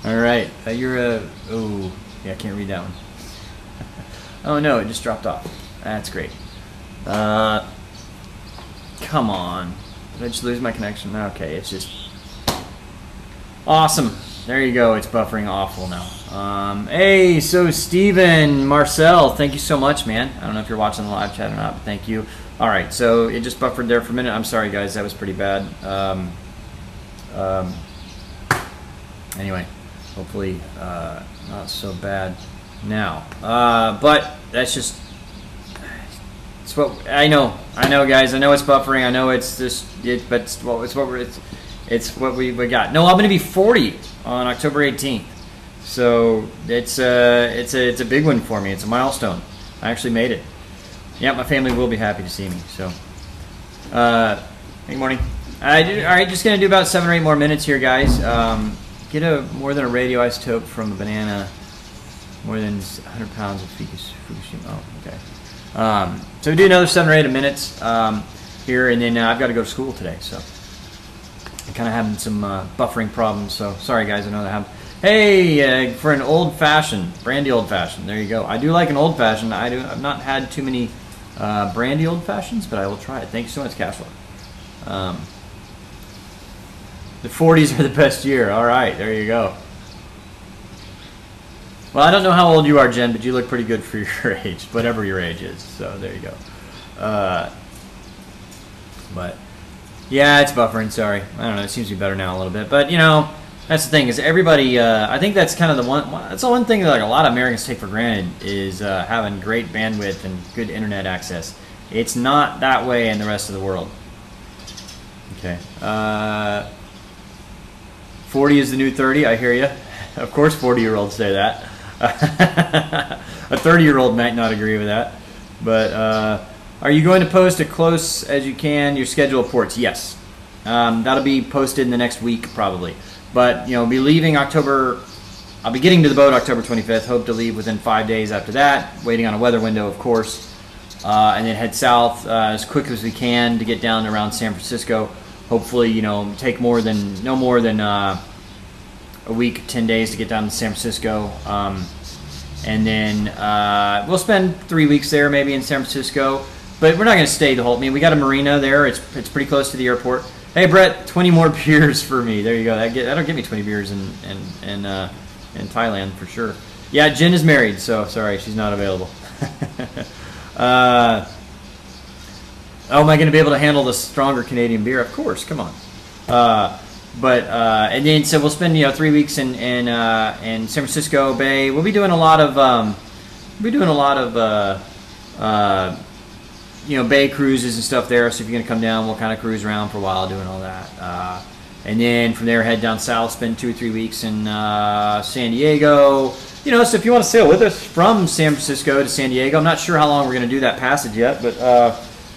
right, you're a. Oh, yeah, I can't read that one. Oh no, it just dropped off. That's great. Come on. Did I just lose my connection? Okay, it's just awesome. There you go. It's buffering awful now. Hey, so Steven, Marcel, thank you so much, man. I don't know if you're watching the live chat or not, but thank you. All right, so it just buffered there for a minute. I'm sorry, guys. That was pretty bad. Anyway, hopefully not so bad now. But that's just, it's what I know, guys. I know it's buffering. I know it's just but it's what we got. No, I'm going to be 40 on October 18th. So it's a big one for me. It's a milestone. I actually made it. Yeah, my family will be happy to see me. So, good morning. All right, just gonna do about 7 or 8 more minutes here, guys. Get more than a radioisotope from a banana. More than 100 pounds of Fukushima. Oh, okay. So we do another 7 or 8 minutes here, and then I've got to go to school today, so I'm kind of having some buffering problems. So sorry, guys. I know that happened. Hey, for an old-fashioned, brandy old-fashioned. There you go. I do like an old-fashioned. I've not had too many brandy old-fashions, but I will try it. Thank you so much, Cashflow. The 40s are the best year. All right, there you go. Well, I don't know how old you are, Jen, but you look pretty good for your age, whatever your age is. So there you go. But yeah, it's buffering. Sorry. I don't know. It seems to be better now a little bit. But you know, that's the thing is everybody. I think that's kind of the one. That's the one thing that like a lot of Americans take for granted is having great bandwidth and good internet access. It's not that way in the rest of the world. Okay. 40 is the new 30. I hear you. Of course, 40-year-olds say that. A 30-year-old might not agree with that. But are you going to post as close as you can your schedule of ports? Yes. That'll be posted in the next week probably. But you know, be leaving October. I'll be getting to the boat October 25th. Hope to leave within 5 days after that. Waiting on a weather window, of course. And then head south as quick as we can to get down around San Francisco. Hopefully, you know, take no more than a week, 10 days to get down to San Francisco. And then we'll spend 3 weeks there, maybe in San Francisco. But we're not going to stay the whole. I mean, we got a marina there. It's pretty close to the airport. Hey, Brett, 20 more beers for me. There you go. That'll get me 20 beers in Thailand for sure. Yeah, Jen is married, so sorry, she's not available. Oh, am I going to be able to handle the stronger Canadian beer? Of course, come on. And then so we'll spend 3 weeks in San Francisco Bay. We'll be doing a lot of bay cruises and stuff there. So if you're gonna come down, we'll kind of cruise around for a while doing all that. And then from there head down south, spend 2 or 3 weeks in San Diego. So if you want to sail with us from San Francisco to San Diego, I'm not sure how long we're gonna do that passage yet, but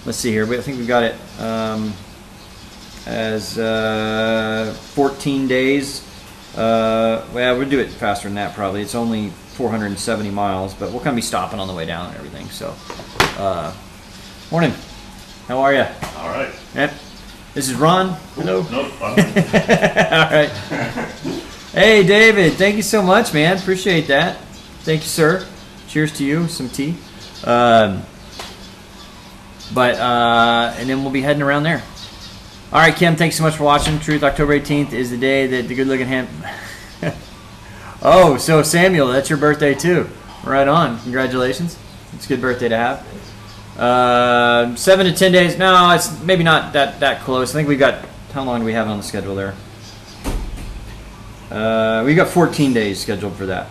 let's see here. I think we've got it as 14 days. Well, we'll do it faster than that probably. It's only 470 miles, but we'll kind of be stopping on the way down and everything. So, morning. How are you? All right. Yep. This is Ron. Hello. Nope. All right. Hey, David. Thank you so much, man. Appreciate that. Thank you, sir. Cheers to you. Some tea. And then we'll be heading around there. All right, Kim, thanks so much for watching. Truth, October 18th is the day that the good-looking hand... Oh, so Samuel, that's your birthday too. Right on. Congratulations. It's a good birthday to have. 7 to 10 days. No, it's maybe not that close. I think we got... How long do we have on the schedule there? We got 14 days scheduled for that.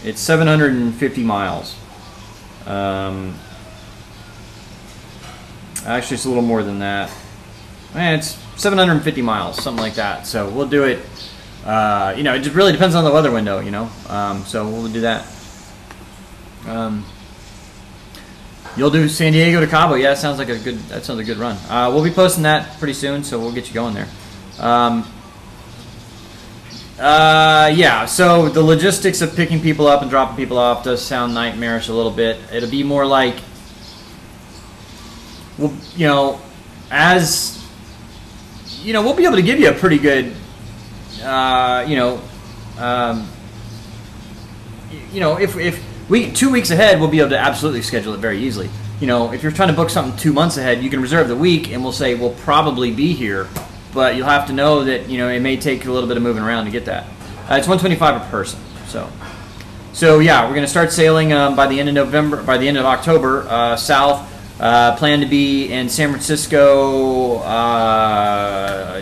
It's 750 miles. Actually, it's a little more than that. It's 750 miles, something like that. So we'll do it. It just really depends on the weather window, so we'll do that. You'll do San Diego to Cabo. Yeah, that sounds like a good run. We'll be posting that pretty soon, so we'll get you going there. Yeah. So the logistics of picking people up and dropping people off does sound nightmarish a little bit. It'll be more like, well, we'll be able to give you a pretty good, if we 2 weeks ahead, we'll be able to absolutely schedule it very easily. If you're trying to book something 2 months ahead, you can reserve the week, and we'll say we'll probably be here, but you'll have to know that it may take a little bit of moving around to get that. It's $125 a person. So yeah, we're going to start sailing by the end of October, south. Plan to be in San Francisco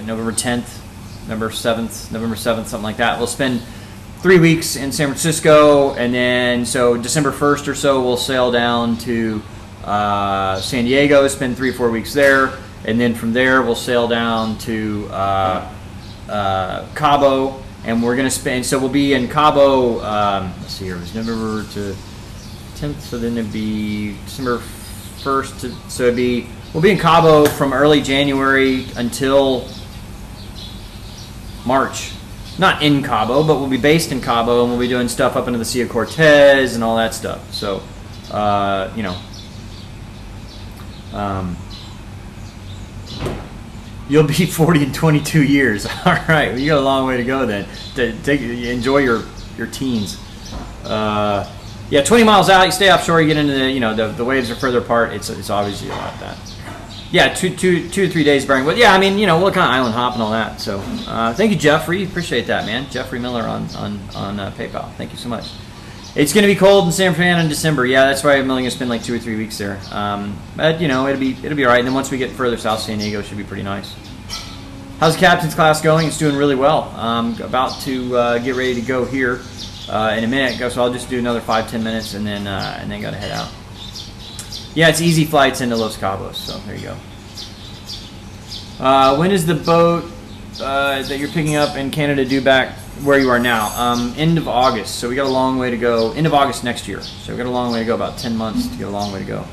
November 10th, November 7th, something like that. We'll spend 3 weeks in San Francisco, and then so December 1st or so we'll sail down to San Diego, spend 3 or 4 weeks there, and then from there we'll sail down to Cabo, and we're going to spend. So we'll be in Cabo. Let's see here. It was November to 10th, so then it'd be December 1st. So we'll be in Cabo from early January until March. Not in Cabo, but we'll be based in Cabo, and we'll be doing stuff up into the Sea of Cortez and all that stuff. So, you'll be 40 in 22 years. All right, well, you got a long way to go then. Enjoy your teens. Yeah, 20 miles out, you stay offshore, you get into the waves are further apart. It's obviously a lot of that. Yeah, 2 to 3 days burning. But yeah, I mean, we'll kind of island hop and all that. So thank you, Jeffrey. Appreciate that, man. Jeffrey Miller on PayPal. Thank you so much. It's going to be cold in San Fran in December. Yeah, that's why I'm only going to spend like 2 or 3 weeks there. But it'll be all right. And then once we get further south, San Diego should be pretty nice. How's the captain's class going? It's doing really well. I'm about to get ready to go here in a minute. So I'll just do another 5-10 minutes and then got to head out. Yeah, it's easy flights into Los Cabos. So there you go. When is the boat that you're picking up in Canada due back where you are now? End of August. So we got a long way to go. End of August next year. So we got a long way to go. About 10 months to get a long way to go.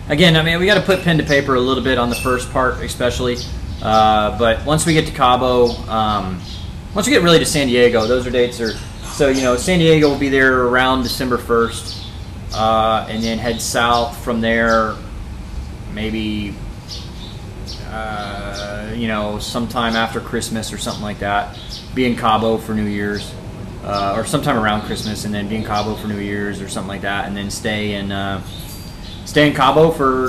Again, I mean, we got to put pen to paper a little bit on the first part, especially. But once we get to Cabo, once we get really to San Diego, those are dates are. So San Diego will be there around December 1st, and then head south from there. Maybe you know, sometime after Christmas or something like that. Be in Cabo for New Year's, or sometime around Christmas, and then be in Cabo for New Year's or something like that, and then stay in Cabo for a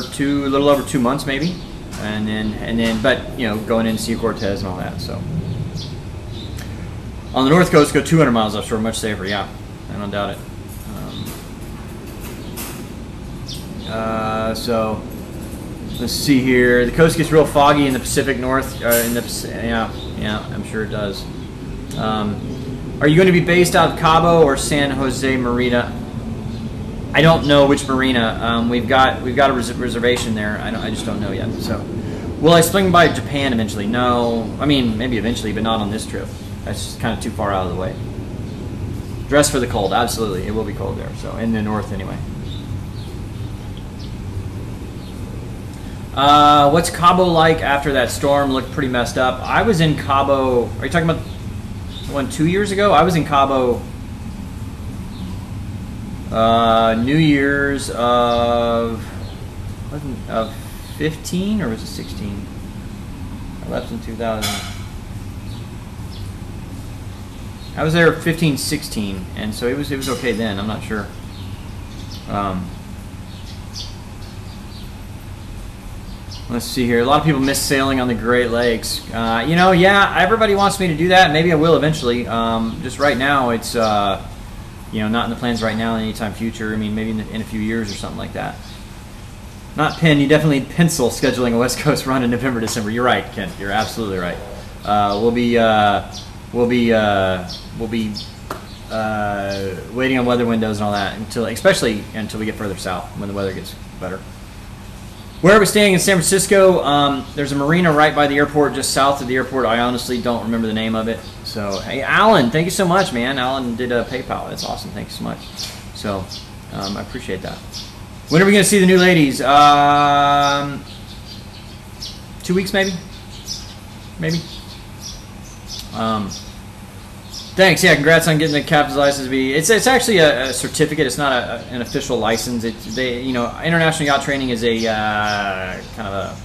little over 2 months maybe, and then, but you know, going in to see Cortez and all that. So on the north coast, go 200 miles offshore, much safer. Yeah, I don't doubt it. So let's see here. The coast gets real foggy in the Pacific North. Yeah, I'm sure it does. Are you going to be based out of Cabo or San Jose Marina? I don't know which marina. We've got a reservation there. I just don't know yet. So, will I swing by Japan eventually? No. I mean, maybe eventually, but not on this trip. That's just kind of too far out of the way. Dress for the cold. Absolutely, it will be cold there. So in the north anyway. What's Cabo like after that storm? Looked pretty messed up. I was in Cabo. Are you talking about one 2 years ago? I was in Cabo New Year's of 15 or was it 16? I left in 2000. I was there 15, 16, and so it was okay then. I'm not sure. Let's see here. A lot of people miss sailing on the Great Lakes. You know, yeah, everybody wants me to do that. Maybe I will eventually. Just right now, it's you know, not in the plans right now. Anytime future. I mean, maybe in a few years or something like that. Not pen. You definitely need pencil scheduling a West Coast run in November, December. You're right, Kent. You're absolutely right. We'll be waiting on weather windows and all that especially until we get further south when the weather gets better. Where are we staying in San Francisco? There's a marina right by the airport, just south of the airport. I honestly don't remember the name of it. So, hey, Alan, thank you so much, man. Alan did a PayPal. That's awesome. Thank you so much. So, I appreciate that. When are we going to see the new ladies? 2 weeks, maybe? Maybe. Thanks. Yeah, congrats on getting the captain's license. It's actually a certificate. It's not an official license. You know, International Yacht Training is a kind of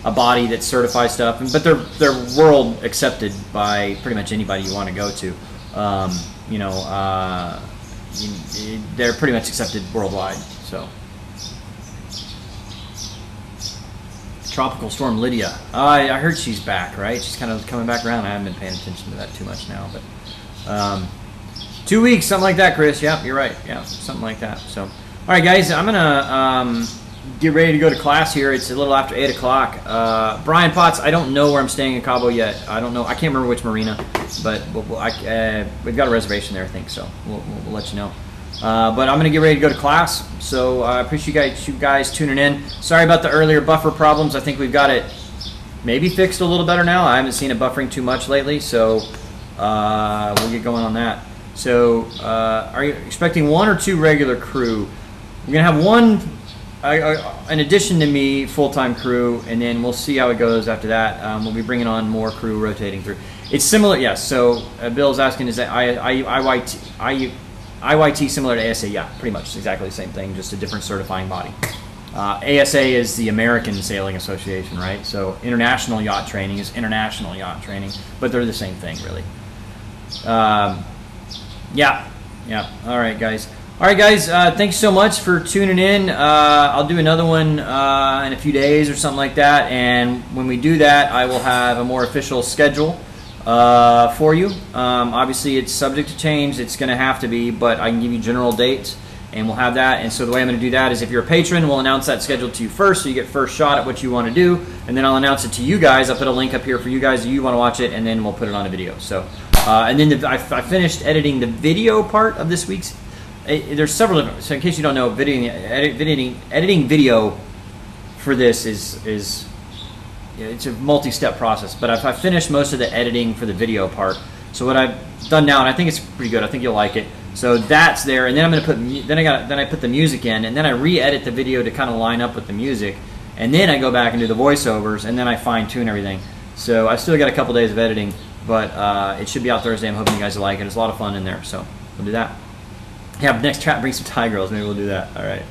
a body that certifies stuff, but they're world accepted by pretty much anybody you want to go to. You know, they're pretty much accepted worldwide. So, Tropical Storm Lydia. I heard she's back, right? She's kind of coming back around. I haven't been paying attention to that too much now, but 2 weeks, something like that, Chris. Yeah, you're right. Yeah, something like that. So, all right, guys, I'm gonna get ready to go to class here. It's a little after 8 o'clock. Brian Potts, I don't know where I'm staying in Cabo yet. I don't know. I can't remember which marina, but we've got a reservation there, I think. So we'll let you know. But I'm gonna get ready to go to class. So I appreciate you guys tuning in. Sorry about the earlier buffer problems. I think we've got it maybe fixed a little better now. I haven't seen it buffering too much lately, so we'll get going on that. So are you expecting 1 or 2 regular crew? We're gonna have one in addition to me, full-time crew, and then we'll see how it goes after that. We'll be bringing on more crew rotating through. It's similar, yes. So Bill's asking, is that IYT similar to ASA? Yeah, pretty much exactly the same thing, just a different certifying body. ASA is the American Sailing Association, right? So International Yacht Training is International Yacht Training, but they're the same thing, really. Yeah. All right, guys. Thanks so much for tuning in. I'll do another one in a few days or something like that, and when we do that, I will have a more official schedule for you. Obviously, it's subject to change. It's going to have to be, but I can give you general dates, and we'll have that. And so the way I'm going to do that is if you're a patron, we'll announce that schedule to you first, so you get first shot at what you want to do, and then I'll announce it to you guys. I'll put a link up here for you guys if you want to watch it, and then we'll put it on a video. So, and then I finished editing the video part of this week's. There's several different. So in case you don't know, editing video for this is it's a multi-step process. But I finished most of the editing for the video part. So what I've done now, and I think it's pretty good. I think you'll like it. So that's there, and then I'm going to put then I put the music in, and then I re-edit the video to kind of line up with the music, and then I go back and do the voiceovers, and then I fine-tune everything. So I still got a couple days of editing, but it should be out Thursday. I'm hoping you guys will like it. There's a lot of fun in there, so we'll do that. Yeah, next trap, bring some Thai girls. Maybe we'll do that. All right.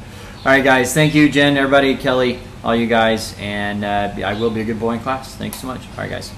right, guys. Thank you, Jen, everybody, Kelly, all you guys, and I will be a good boy in class. Thanks so much. All right, guys.